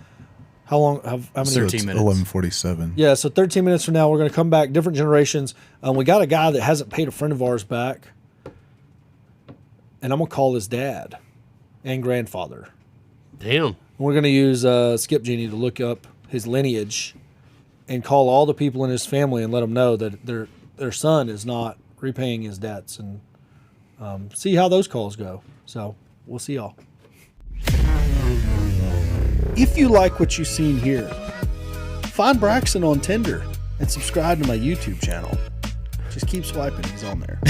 A: How long? How many?
D: So
E: 13
D: it's
E: minutes.
D: 11:47.
A: Yeah, so 13 minutes from now, we're going to come back, different generations. We got a guy that hasn't paid a friend of ours back, and I'm going to call his dad and grandfather.
B: Damn.
A: We're going to use Skip Genie to look up his lineage and call all the people in his family and let them know that their son is not repaying his debts and see how those calls go. So we'll see y'all. If you like what you've seen here, find Braxton on Tinder and subscribe to my YouTube channel. Just keep swiping. He's on there.